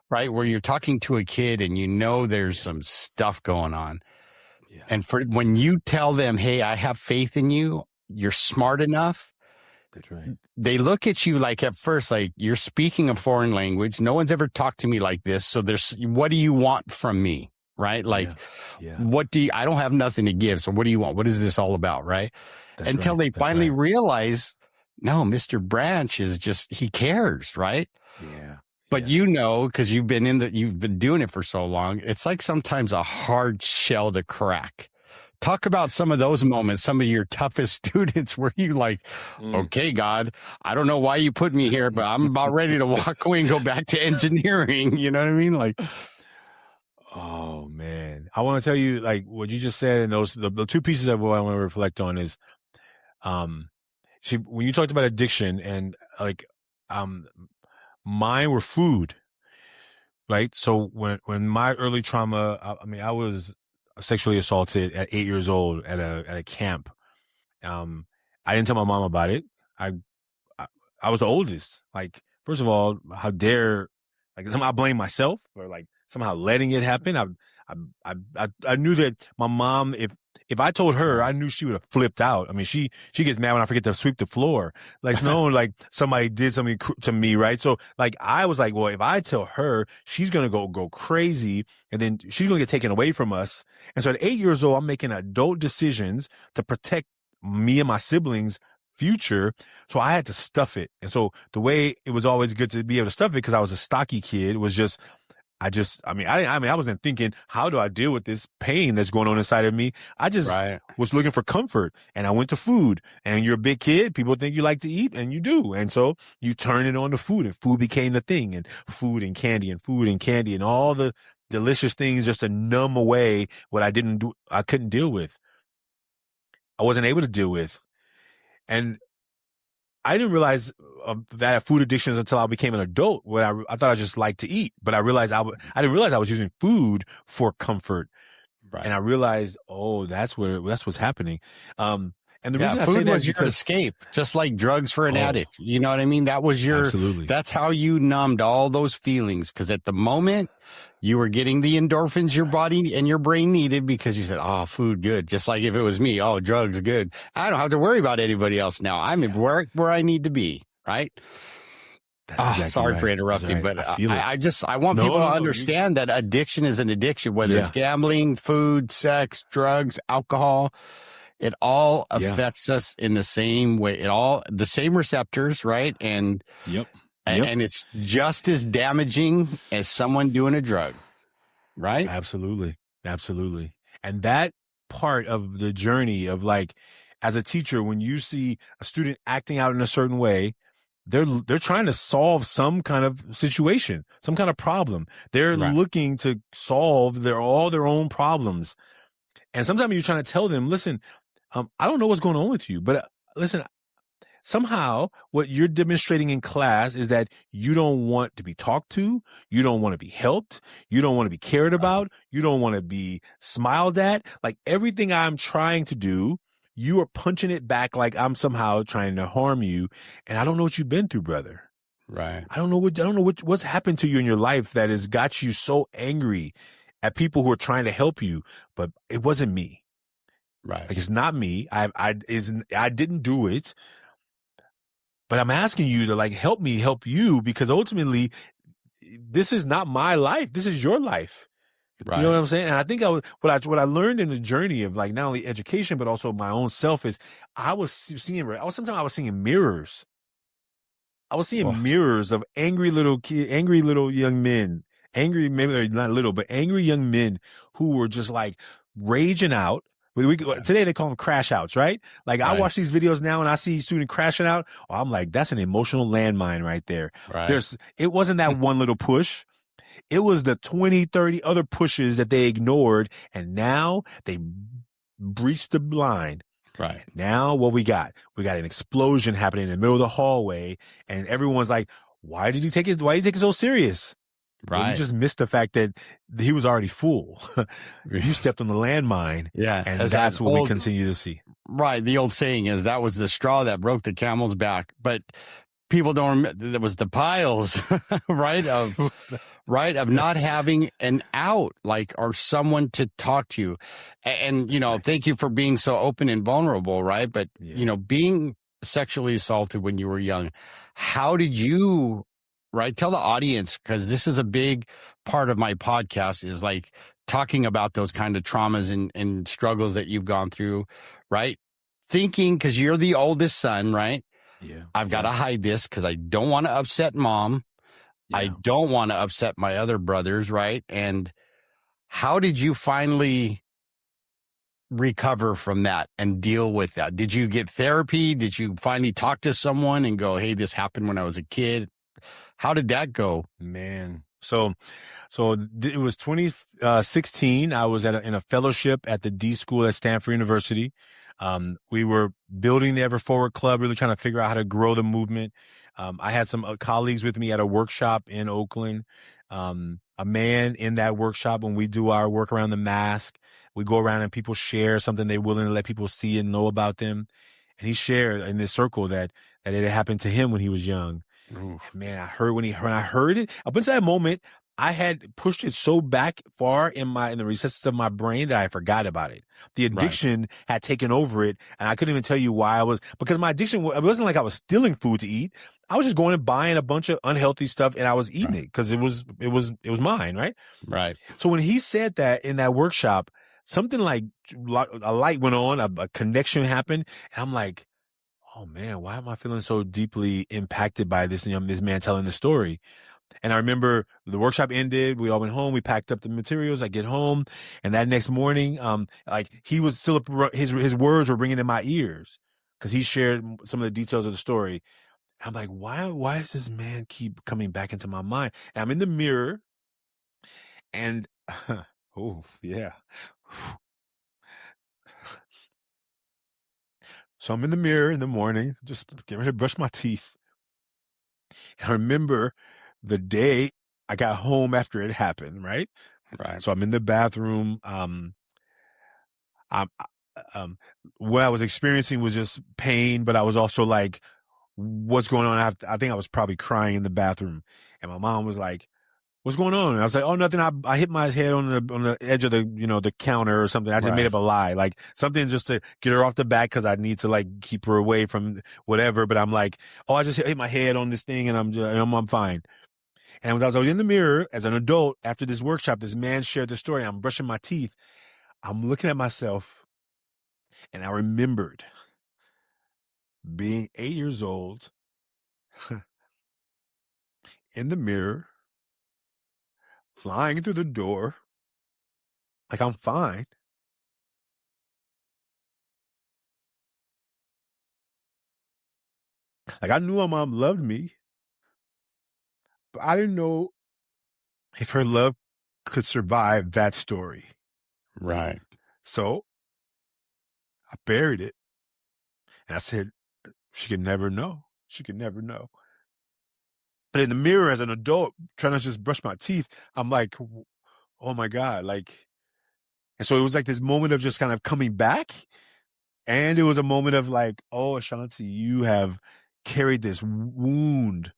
right? Where you're talking to a kid and there's some stuff going on. Yeah. And when you tell them, hey, I have faith in you, you're smart enough. That's right. They look at you like at first, like you're speaking a foreign language. No one's ever talked to me like this. So what do you want from me? Right? Like, I don't have nothing to give. So what do you want? What is this all about? Right? Until they finally realize, no, Mr. Branch is he cares. Right? Yeah. But because you've been doing it for so long, it's like sometimes a hard shell to crack. Talk about some of those moments, some of your toughest students where you okay, God, I don't know why you put me here, but I'm about ready to walk away and go back to engineering. You know what I mean? Like, oh man, I want to tell you like what you just said, and the two pieces of what I want to reflect on is, when you talked about addiction and mine were food, right? So when my early trauma, I was sexually assaulted at 8 years old at a camp. I didn't tell my mom about it. I was the oldest. Like, first of all, how dare, like, I blame myself for like somehow letting it happen. I knew that my mom, if I told her, I knew she would have flipped out. I mean, she gets mad when I forget to sweep the floor. Like, no, like somebody did something to me, right? So like, I was like, well, if I tell her, she's going to go crazy, and then she's going to get taken away from us. And so at 8 years old, I'm making adult decisions to protect me and my siblings' future. So I had to stuff it. And so the way it was always good to be able to stuff it, because I was a stocky kid, was just, I wasn't thinking, how do I deal with this pain that's going on inside of me? I just was looking for comfort, and I went to food. And you're a big kid. People think you like to eat, and you do. And so you turn it on to food, and food became the thing, and food and candy and all the delicious things just to numb away what I couldn't deal with. I wasn't able to deal with. And I didn't realize that food addictions until I became an adult, when I thought I just liked to eat, but I realized I didn't realize I was using food for comfort. Right. And I realized, that's what's happening. And the reason I say food that was your escape, just like drugs for an addict. You know what I mean? That was absolutely. That's how you numbed all those feelings. Cause at the moment you were getting the endorphins your body and your brain needed, because you said, oh, food, good. Just like if it was me, oh, drugs, good. I don't have to worry about anybody else now. I'm where I need to be. Right. Exactly sorry for interrupting, but I want people to understand that addiction is an addiction, whether it's gambling, food, sex, drugs, alcohol. It all affects us in the same way. The same receptors, right? And and it's just as damaging as someone doing a drug, right? Absolutely. And that part of the journey of, like, as a teacher, when you see a student acting out in a certain way, they're trying to solve some kind of situation, some kind of problem. They're looking to solve all their own problems. And sometimes you're trying to tell them, listen, I don't know what's going on with you, but listen, somehow what you're demonstrating in class is that you don't want to be talked to. You don't want to be helped. You don't want to be cared about. You don't want to be smiled at. Like, everything I'm trying to do, you are punching it back like I'm somehow trying to harm you. And I don't know what you've been through, brother. Right. I don't know what's happened to you in your life that has got you so angry at people who are trying to help you, but it wasn't me. Right. Like, it's not me. I didn't do it, but I'm asking you to, like, help me help you, because ultimately this is not my life. This is your life. Right. You know what I'm saying? And I think what I learned in the journey of, like, not only education, but also my own self, is I was seeing mirrors. I was seeing mirrors of angry little young men, maybe they're not little, but angry young men who were just, like, raging out. Today they call them crash outs, right? Like, I watch these videos now and I see a student crashing out. Oh, I'm like, that's an emotional landmine right there. Right. It wasn't that one little push. It was the 20, 30 other pushes that they ignored. And now they breached the line. Right. Now what we got an explosion happening in the middle of the hallway. And everyone's like, why did he take it so serious? Right. Well, you just missed the fact that he was already full. You stepped on the landmine. Yeah. And that's what we continue to see. Right. The old saying is, that was the straw that broke the camel's back. But people don't remember, that was the piles, right? Of not having an out, like, or someone to talk to you. And, thank you for being so open and vulnerable, right? But, being sexually assaulted when you were young, how did you, right? Tell the audience, because this is a big part of my podcast, is, like, talking about those kind of traumas and struggles that you've gone through, right? Thinking, because you're the oldest son, right? Yeah. I've got to hide this because I don't want to upset mom. Yeah. I don't want to upset my other brothers, right? And how did you finally recover from that and deal with that? Did you get therapy? Did you finally talk to someone and go, hey, this happened when I was a kid? How did that go? Man. So it was 2016. I was in a fellowship at the D School at Stanford University. We were building the Ever Forward Club, really trying to figure out how to grow the movement. I had some colleagues with me at a workshop in Oakland. A man in that workshop, when we do our work around the mask, we go around and people share something they're willing to let people see and know about them. And he shared in this circle that it had happened to him when he was young. Man, I heard when I heard it, up until that moment, I had pushed it so back far in the recesses of my brain that I forgot about it. The addiction had taken over it, and I couldn't even tell you why because my addiction, it wasn't like I was stealing food to eat. I was just going and buying a bunch of unhealthy stuff, and I was eating it because it was mine, right? Right. So when he said that in that workshop, something like a light went on, a connection happened. And I'm like, oh man, why am I feeling so deeply impacted by this, this man telling the story? And I remember the workshop ended. We all went home. We packed up the materials. I get home, and that next morning, like he was still, his words were ringing in my ears because he shared some of the details of the story. I'm like, why does this man keep coming back into my mind? And I'm in the mirror, and oh yeah. So I'm in the mirror in the morning, just getting ready to brush my teeth. And I remember the day I got home after it happened, right? Right. So I'm in the bathroom. What I was experiencing was just pain, but I was also like, what's going on? I think I was probably crying in the bathroom. And my mom was like, what's going on? And I was like, oh, nothing. I hit my head on the edge of the counter or something. I just made up a lie, like something just to get her off the back because I need to like keep her away from whatever. But I'm like, oh, I just hit my head on this thing and I'm fine. And as I was in the mirror as an adult after this workshop, this man shared the story. I'm brushing my teeth. I'm looking at myself, and I remembered being 8 years old in the mirror, flying through the door, like I'm fine. Like I knew my mom loved me, but I didn't know if her love could survive that story. Right. So I buried it. And I said, she could never know. She could never know. But in the mirror as an adult, trying to just brush my teeth, I'm like, oh my God. Like, and so it was like this moment of just kind of coming back. And it was a moment of like, oh, Ashanti, you have carried this wound.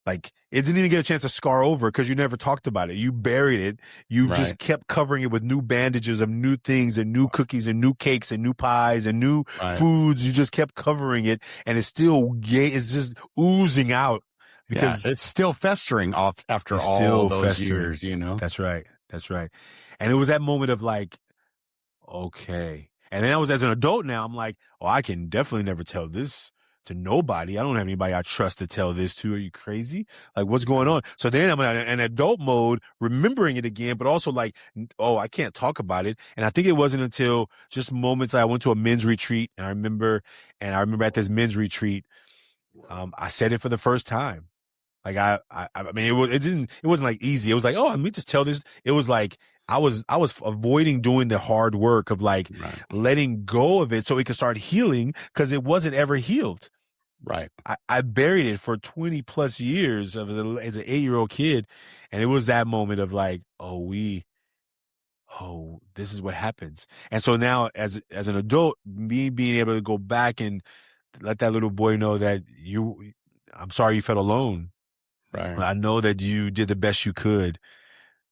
Like it didn't even get a chance to scar over because you never talked about it. You buried it. You just kept covering it with new bandages of new things and new cookies and new cakes and new pies and new foods. You just kept covering it, and it's still it's just oozing out because it's still festering off after all those years. You know, that's right. That's right. And it was that moment of like, okay. And then I was as an adult now. I'm like, oh, I can definitely never tell this to nobody. I don't have anybody I trust to tell this to. Are you crazy? Like, what's going on? So then I'm in an adult mode, remembering it again, but also like, oh, I can't talk about it. And I think it wasn't until just moments I went to a men's retreat, and I remember at this men's retreat, I said it for the first time. Like I mean, it wasn't like easy. It was like, oh, let me just tell this. It was like, I was avoiding doing the hard work of like letting go of it so it could start healing because it wasn't ever healed. Right. I buried it for 20 plus years as an 8-year-old kid. And it was that moment of like, this is what happens. And so now as an adult, me being able to go back and let that little boy know that I'm sorry you felt alone. Right. I know that you did the best you could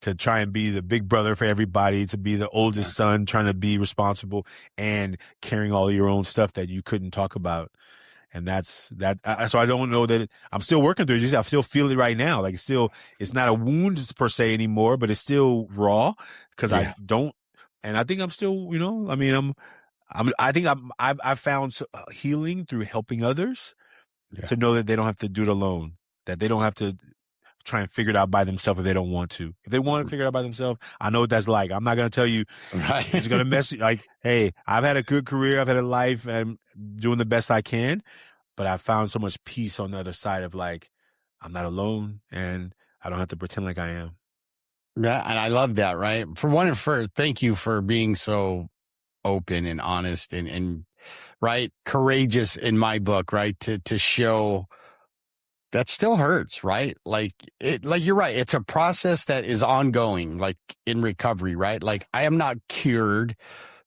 to try and be the big brother for everybody, to be the oldest son, trying to be responsible and carrying all your own stuff that you couldn't talk about. And that's that. So I don't know that I'm still working through it. I still feel it right now. Like it's not a wound per se anymore, but it's still raw because I don't. And I think I'm still, I mean, I think I've found healing through helping others to know that they don't have to do it alone, that they don't have to try and figure it out by themselves if they don't want to. If they want to figure it out by themselves, I know what that's like. I'm not going to tell you it's going to mess you. Like, hey, I've had a good career. I've had a life. I'm doing the best I can. But I found so much peace on the other side of like, I'm not alone and I don't have to pretend like I am. Yeah. And I love that. Right. Thank you for being so open and honest and right. Courageous in my book, right. To show that still hurts, right? Like you're right. It's a process that is ongoing, like in recovery, right? Like I am not cured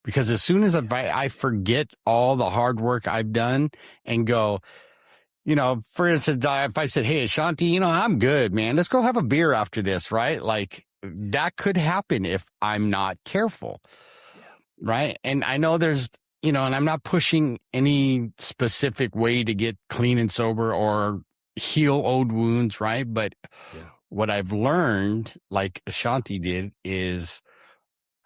because as soon as I forget all the hard work I've done and go, for instance, if I said, hey, Ashanti, I'm good, man. Let's go have a beer after this, right? Like that could happen if I'm not careful, right? And I know there's, and I'm not pushing any specific way to get clean and sober or heal old wounds, right? But what I've learned, like Ashanti did, is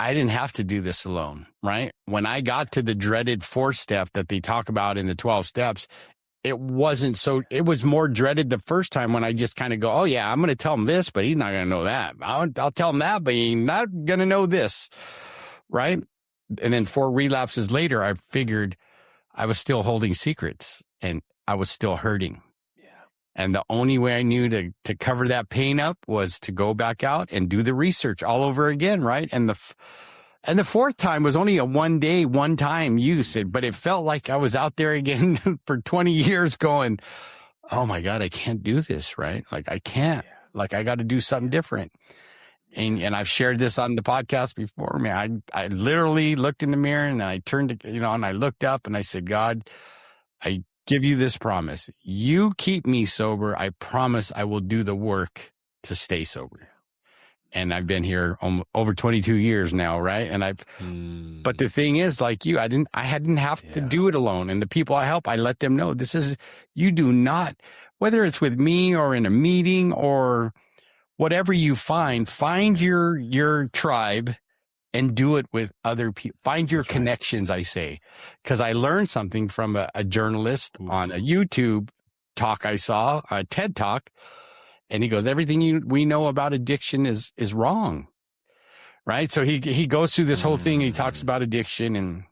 I didn't have to do this alone, right? When I got to the dreaded 4th step that they talk about in the 12 steps, it was more dreaded the first time when I just kind of go, oh yeah, I'm going to tell him this, but he's not going to know that. I'll tell him that, but he's not going to know this. Right. And then 4 relapses later, I figured I was still holding secrets and I was still hurting. Yeah. And the only way I knew to cover that pain up was to go back out and do the research all over again. Right. And the 4th time was only a one-time use, but it felt like I was out there again for 20 years going, oh my God, I can't do this, right? Like I can't, like I got to do something different. And I've shared this on the podcast before, man. I literally looked in the mirror and I turned to, and I looked up and I said, God, I give you this promise. You keep me sober. I promise I will do the work to stay sober. And I've been here over 22 years now, right? And but the thing is, like you, I didn't have to do it alone. And the people I help, I let them know you do not, whether it's with me or in a meeting or whatever you find your tribe and do it with other people. Find your connections, I say, because I learned something from a journalist on a YouTube talk I saw, a TED talk. And he goes, everything we know about addiction is wrong. Right. So he goes through this whole thing. He talks about addiction and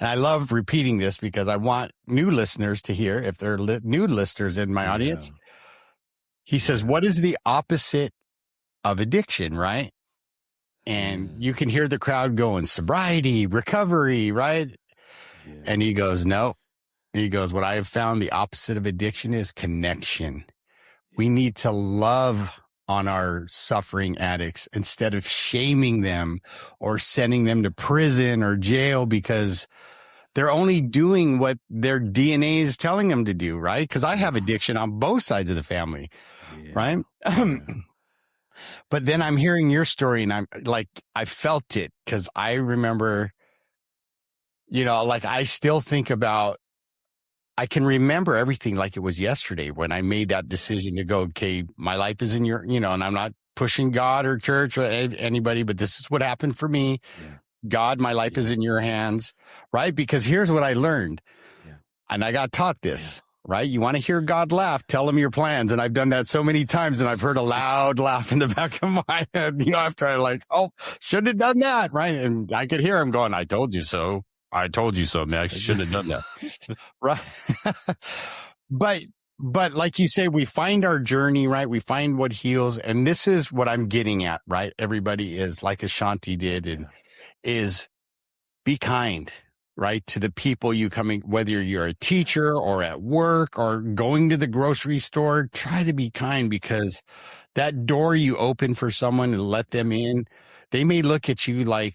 I love repeating this because I want new listeners to hear, if they're new listeners in my audience. He says, what is the opposite of addiction? Right. And you can hear the crowd going, sobriety, recovery. Right. Yeah. And he goes, no. And he goes, what I have found the opposite of addiction is connection. We need to love on our suffering addicts instead of shaming them or sending them to prison or jail because they're only doing what their DNA is telling them to do, right? Because I have addiction on both sides of the family, right? But then I'm hearing your story and I'm like, I felt it because I remember, like I still think about, I can remember everything like it was yesterday when I made that decision to go, okay, my life is in your, and I'm not pushing God or church or anybody, but this is what happened for me. Yeah. God, my life is in your hands, right? Because here's what I learned. Yeah. And I got taught this, right? You want to hear God laugh, tell him your plans. And I've done that so many times and I've heard a loud laugh in the back of my head, after I shouldn't have done that, right? And I could hear him going, I told you so. I told you so, Max. You shouldn't have done that. Right. But like you say, we find our journey, right? We find what heals. And this is what I'm getting at, right? Everybody is like Ashanti did and is be kind, right? To the people you coming, whether you're a teacher or at work or going to the grocery store, try to be kind because that door you open for someone and let them in, they may look at you like,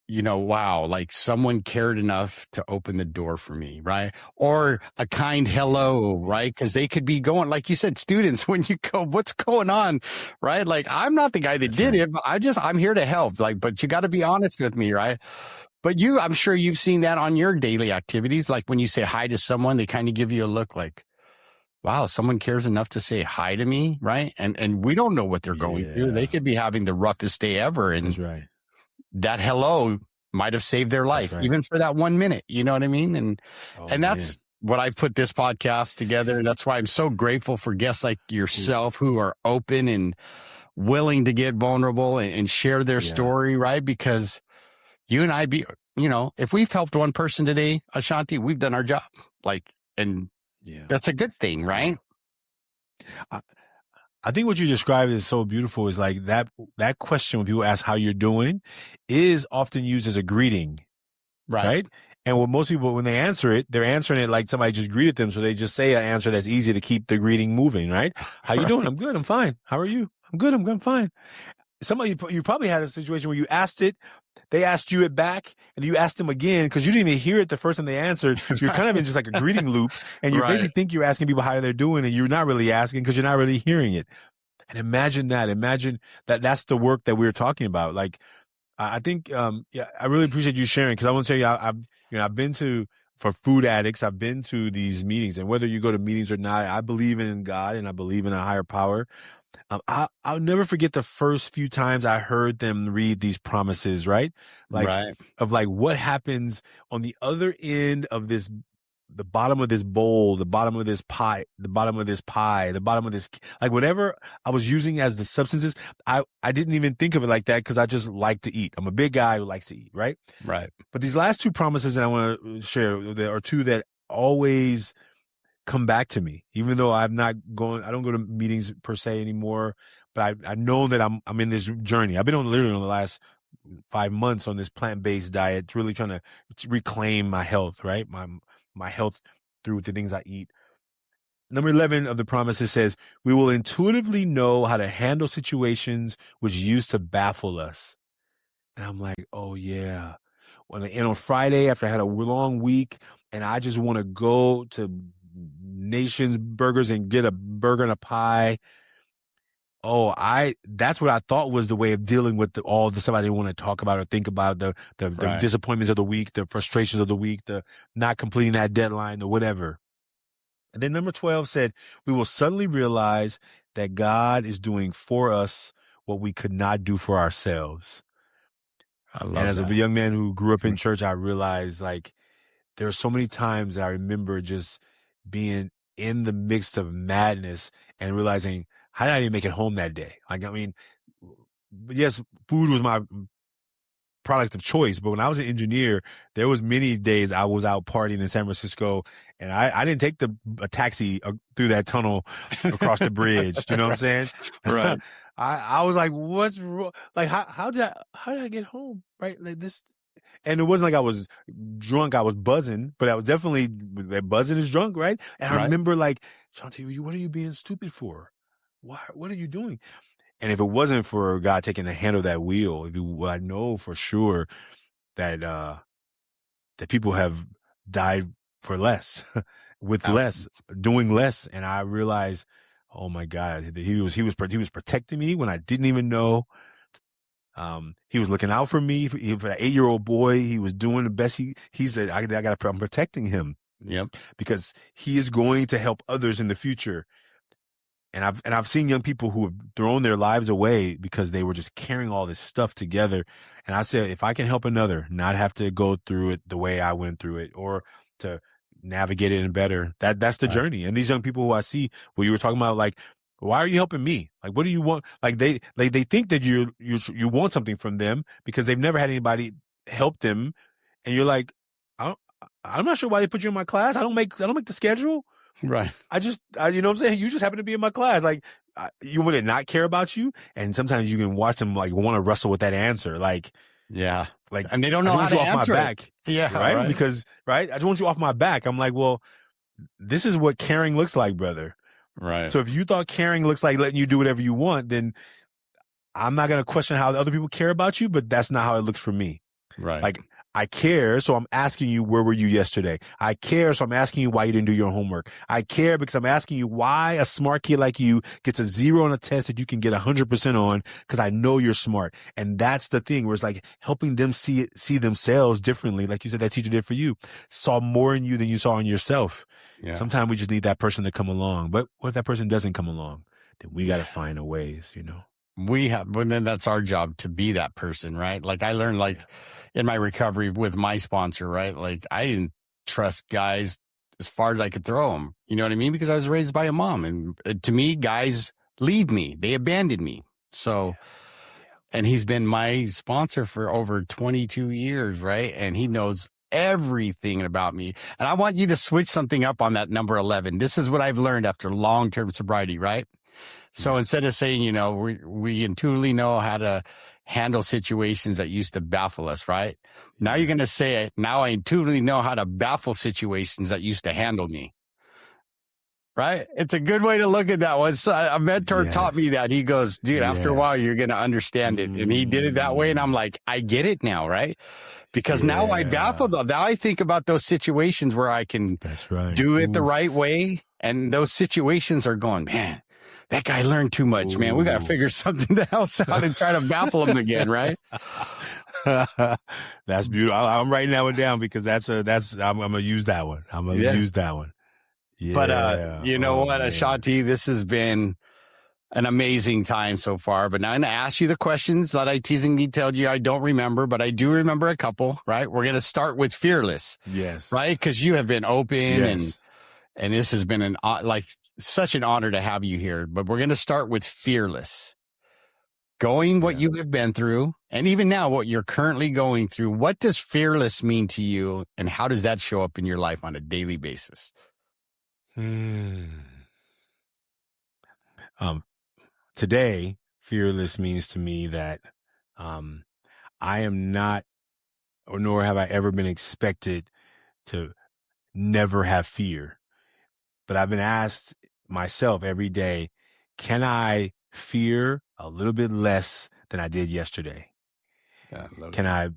wow, like someone cared enough to open the door for me, right? Or a kind hello, right? Because they could be going, like you said, students, when you go, what's going on, right? Like, I'm not the guy that did it. I'm here to help. Like, but you got to be honest with me, right? But I'm sure you've seen that on your daily activities. Like when you say hi to someone, they kind of give you a look like, wow, someone cares enough to say hi to me, right? And we don't know what they're going through. They could be having the roughest day ever. And that's right. That hello might have saved their life, even for that 1 minute. You know what I mean? And that's what I've put this podcast together. And that's why I'm so grateful for guests like yourself who are open and willing to get vulnerable and share their story, right? Because you and I if we've helped one person today, Ashanti, we've done our job. That's a good thing, right? I think what you described is so beautiful is like that question when people ask how you're doing is often used as a greeting. Right? And when most people, when they answer it, they're answering it like somebody just greeted them. So they just say an answer that's easy to keep the greeting moving, right? How you doing? I'm good. I'm fine. How are you? I'm good. I'm fine. You probably had a situation where you asked it, they asked you it back, and you asked them again because you didn't even hear it the first time they answered. So you're kind of in just like a greeting loop, and you basically think you're asking people how they're doing, and you're not really asking because you're not really hearing it. And imagine that that's the work that we're talking about. Like, I think, I really appreciate you sharing because I want to tell you, I've been for food addicts, I've been to these meetings, and whether you go to meetings or not, I believe in God and I believe in a higher power. I'll never forget the first few times I heard them read these promises, right? Like, Right. of like what happens on the other end of this, the bottom of this bowl, the bottom of this pie, the bottom of this pie, the bottom of this, like whatever I was using as the substances. I didn't even think of it like that because I just like to eat. I'm a big guy who likes to eat, right? Right. But these last two promises that I want to share, there are two that always come back to me, even though I don't go to meetings per se anymore, but I know that I'm in this journey. I've been literally on the last 5 months on this plant-based diet, really trying to reclaim my health, right? My health through the things I eat. Number 11 of the promises says, we will intuitively know how to handle situations which used to baffle us. And I'm like, oh yeah. And on Friday, after I had a long week and I just want to go to Nation's Burgers and get a burger and a pie. That's what I thought was the way of dealing with all the stuff I didn't want to talk about or think about, the Right. disappointments of the week, the frustrations of the week, the not completing that deadline or whatever. And then number 12 said, we will suddenly realize that God is doing for us what we could not do for ourselves. I love And as that. a young man who grew up in church, I realized like there are so many times I remember just being in the midst of madness and realizing, how did I even make it home that day? Like, I mean, yes, food was my product of choice, but when I was an engineer, there was many days I was out partying in San Francisco and I didn't take a taxi through that tunnel across the bridge. You know what I'm saying? Right. I was like, what's wrong? Like, how did I get home? Right? Like this. And it wasn't like I was drunk. I was buzzing, but I was definitely, buzzing is drunk, right? And I Right. remember like, Shanti, what are you being stupid for? What are you doing? And if it wasn't for God taking the hand of that wheel, I know for sure that, that people have died for less, with less, doing less. And I realized, oh my God, he was protecting me when I didn't even know. He was looking out for me. For an 8-year-old boy, he was doing the best he said, I'm protecting him. Yep. Because he is going to help others in the future. And I've seen young people who have thrown their lives away because they were just carrying all this stuff together. And I said, if I can help another not have to go through it the way I went through it, or to navigate it and better, that's the journey. And these young people who I see, well, you were talking about, like, why are you helping me? Like, what do you want? Like, they think that you want something from them because they've never had anybody help them. And you're like, I'm not sure why they put you in my class. I don't make the schedule. Right. you know what I'm saying? You just happen to be in my class. Like, you would not care about you. And sometimes you can watch them like want to wrestle with that answer. Like, yeah. Like, and they don't know how to answer my it. back. Yeah. Right? Because, right? I just want you off my back. I'm like, well, this is what caring looks like, brother. Right. So if you thought caring looks like letting you do whatever you want, then I'm not going to question how the other people care about you, but that's not how it looks for me. Right. Like, I care, so I'm asking you, where were you yesterday? I care, so I'm asking you why you didn't do your homework. I care because I'm asking you why a smart kid like you gets a 0 on a test that you can get 100% on, because I know you're smart. And that's the thing, where it's like helping them see themselves differently. Like you said, that teacher did for you. Saw more in you than you saw in yourself. Yeah. Sometimes we just need that person to come along. But what if that person doesn't come along? Then we got to find a ways, you know? But then that's our job to be that person, right? Like I learned, like in my recovery with my sponsor, right? Like I didn't trust guys as far as I could throw them. You know what I mean? Because I was raised by a mom, and to me, guys leave me. They abandoned me. So, and he's been my sponsor for over 22 years, right? And he knows everything about me. And I want you to switch something up on that number 11. This is what I've learned after long-term sobriety, right? So instead of saying, you know, we intuitively know how to handle situations that used to baffle us, right? Now you're going to say, now I intuitively know how to baffle situations that used to handle me. Right? It's a good way to look at that one. So a mentor taught me that. He goes, dude, after a while, you're going to understand it. And he did it that way. And I'm like, I get it now, right? Because now I baffle them. Now I think about those situations where I can do it the right way. And those situations are going, man, that guy learned too much, man. We got to figure something else out and try to baffle him again, right? That's beautiful. I'm writing that one down because I'm going to use that one. I'm going to use that one. Yeah. But, you know what, man. Ashanti, this has been an amazing time so far. But now I'm going to ask you the questions that I teasingly told you I don't remember, but I do remember a couple, right? We're going to start with fearless. Yes. Right? Because you have been open Yes. and this has been such an honor to have you here. But we're going to start with fearless. Going what you have been through, and even now what you're currently going through, what does fearless mean to you, and how does that show up in your life on a daily basis? Today, fearless means to me that I am not, or nor have I ever been expected to never have fear. But I've been asked myself every day, can I fear a little bit less than I did yesterday? Can I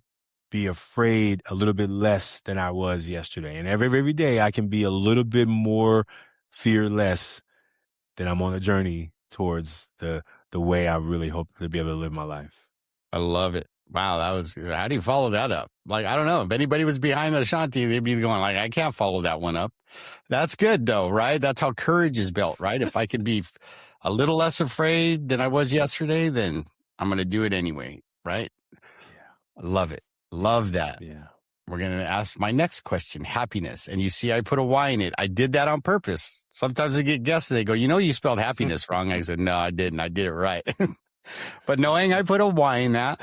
be afraid a little bit less than I was yesterday? And every day I can be a little bit more fearless than I'm on a journey towards the way I really hope to be able to live my life. I love it. Wow, that was good. How do you follow that up? Like, I don't know. If anybody was behind Ashanti, they'd be going like, I can't follow that one up. That's good though, right? That's how courage is built, right? If I could be a little less afraid than I was yesterday, then I'm going to do it anyway, right? Yeah. I love it. Love that. Yeah. We're going to ask my next question, happiness. And you see, I put a Y in it. I did that on purpose. Sometimes I get guests and they go, you spelled happiness wrong. I said, no, I didn't. I did it right. But knowing I put a Y in that,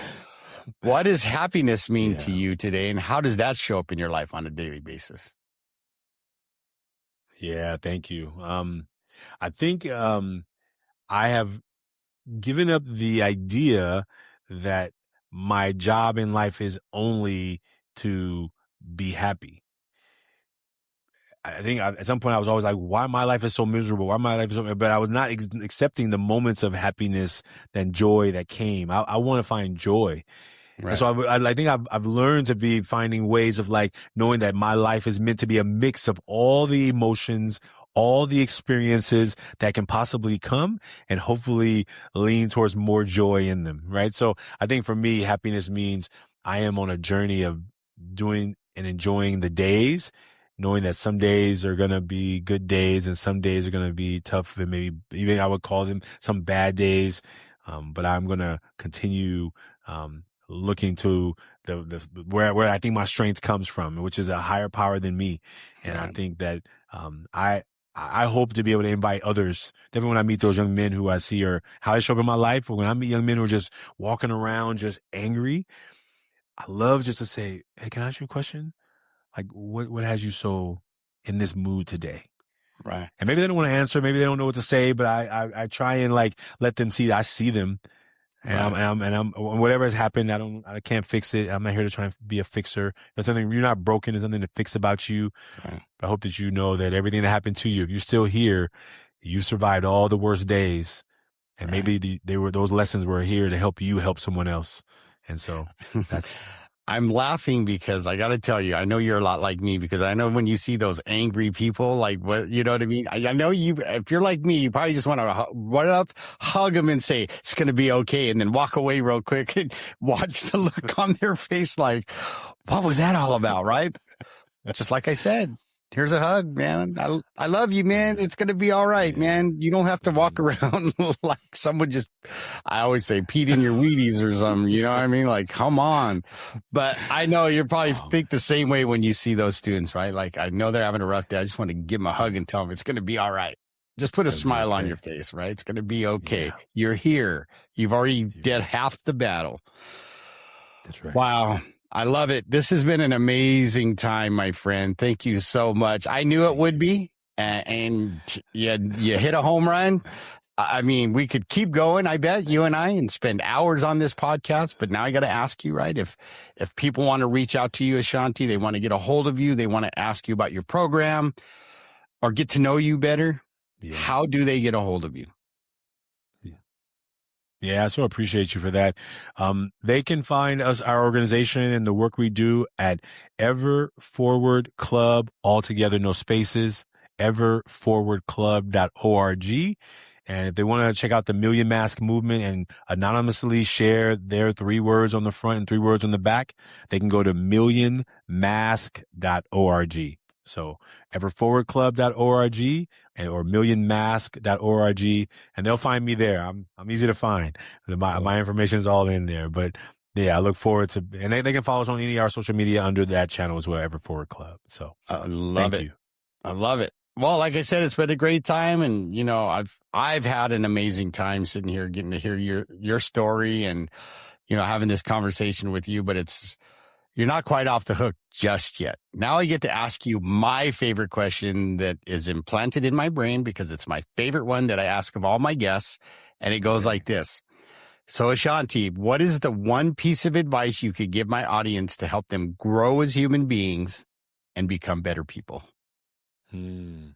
what does happiness mean to you today? And how does that show up in your life on a daily basis? Yeah, thank you. I think I have given up the idea that my job in life is only to be happy. I think at some point I was always like, why my life is so miserable? Why my life is so, but I was not accepting the moments of happiness, then joy that came. I want to find joy. Right. And so I think I've learned to be finding ways of like knowing that my life is meant to be a mix of all the emotions, all the experiences that can possibly come, and hopefully lean towards more joy in them. Right. So I think for me, happiness means I am on a journey of doing and enjoying the days, knowing that some days are going to be good days and some days are going to be tough, and maybe even I would call them some bad days. But I'm going to continue, looking to where I think my strength comes from, which is a higher power than me. And I think that, I hope to be able to invite others. Definitely when I meet those young men who I see or how they show up in my life, or when I meet young men who are just walking around just angry, I love just to say, hey, can I ask you a question? Like, what has you so in this mood today? Right. And maybe they don't want to answer. Maybe they don't know what to say, but I try and like let them see that I see them. And I'm whatever has happened, I can't fix it. I'm not here to try and be a fixer. There's nothing, you're not broken. There's nothing to fix about you. Right. I hope that you know that everything that happened to you, if you're still here, you survived all the worst days. And maybe those lessons were here to help you help someone else. And so that's. I'm laughing because I got to tell you, I know you're a lot like me, because I know when you see those angry people, like what, you know what I mean? I know if you're like me, you probably just want to run up, hug them and say, it's going to be okay. And then walk away real quick and watch the look on their face. Like, what was that all about? Right? Just like I said, here's a hug, man. I love you, man. It's going to be all right, man. You don't have to walk around like someone just, I always say, peed in your Wheaties or something. You know what I mean? Like, come on. But I know you probably think the same way when you see those students, right? Like, I know they're having a rough day. I just want to give them a hug and tell them it's going to be all right. Just put a smile on your face, right? It's going to be okay. Yeah. You're here. You've already did half the battle. That's right. Wow. I love it. This has been an amazing time, my friend. Thank you so much. I knew it would be, and you hit a home run. I mean, we could keep going, I bet, you and I, and spend hours on this podcast. But now I got to ask you, right? If people want to reach out to you, Ashanti, they want to get a hold of you, they want to ask you about your program or get to know you better, how do they get a hold of you? Yeah, I so appreciate you for that. They can find our organization and the work we do at Ever Forward Club, all together, no spaces, everforwardclub.org. And if they want to check out the Million Mask Movement and anonymously share their 3 words on the front and 3 words on the back, they can go to millionmask.org. So everforwardclub.org or millionmask.org, and they'll find me there. I'm easy to find. My information is all in there. But yeah, I look forward to, and they can follow us on any of our social media under that channel as well, Ever Forward Club. So I love it. You. I love it. Well, like I said, it's been a great time, and I've had an amazing time sitting here getting to hear your story and having this conversation with you. But you're not quite off the hook just yet. Now I get to ask you my favorite question that is implanted in my brain because it's my favorite one that I ask of all my guests, and it goes like this. So, Ashanti, what is the one piece of advice you could give my audience to help them grow as human beings and become better people? The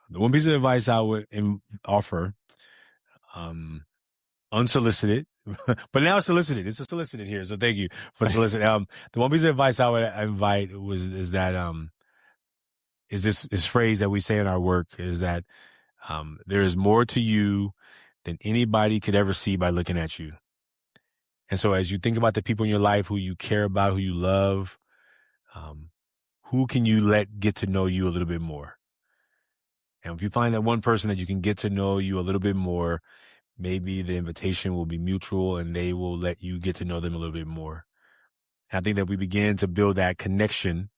one piece of advice I would offer, unsolicited, but now solicited. It's a solicited here, so thank you for soliciting. The one piece of advice I would invite is this phrase that we say in our work is that there is more to you than anybody could ever see by looking at you. And so as you think about the people in your life who you care about, who you love, who can you let get to know you a little bit more? And if you find that one person that you can get to know you a little bit more, maybe the invitation will be mutual and they will let you get to know them a little bit more. And I think that we begin to build that connection.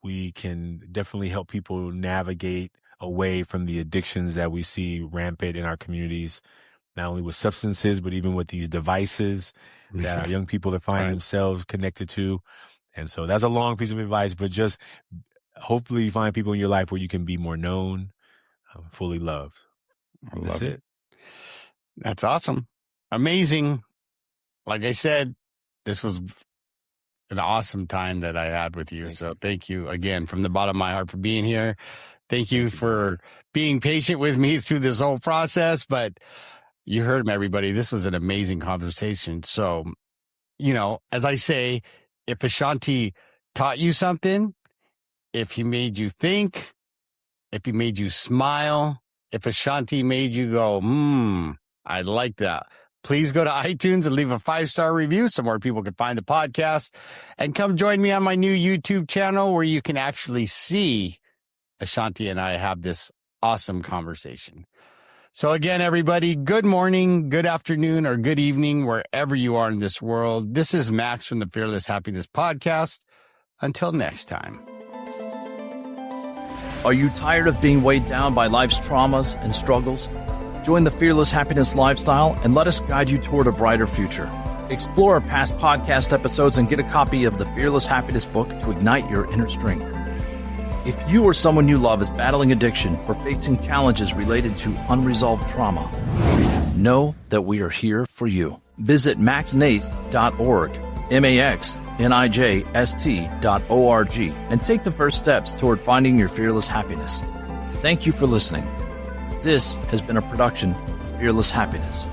We can definitely help people navigate away from the addictions that we see rampant in our communities, not only with substances, but even with these devices that our young people find themselves connected to. And so that's a long piece of advice, but just hopefully you find people in your life where you can be more known, fully loved. That's it. That's awesome. Amazing. Like I said, this was an awesome time that I had with you. So thank you again from the bottom of my heart for being here. Thank you for being patient with me through this whole process. But you heard him, everybody. This was an amazing conversation. So, as I say, if Ashanti taught you something, if he made you think, if he made you smile, if Ashanti made you go, I like that, please go to iTunes and leave a 5-star review so more people can find the podcast. And come join me on my new YouTube channel where you can actually see Ashanti and I have this awesome conversation. So again, everybody, good morning, good afternoon, or good evening, wherever you are in this world. This is Max from the Fearless Happiness Podcast. Until next time. Are you tired of being weighed down by life's traumas and struggles? Join the Fearless Happiness lifestyle and let us guide you toward a brighter future. Explore our past podcast episodes and get a copy of the Fearless Happiness book to ignite your inner strength. If you or someone you love is battling addiction or facing challenges related to unresolved trauma, know that we are here for you. Visit maxnist.org, maxnijst.org, and take the first steps toward finding your fearless happiness. Thank you for listening. This has been a production of Fearless Happiness.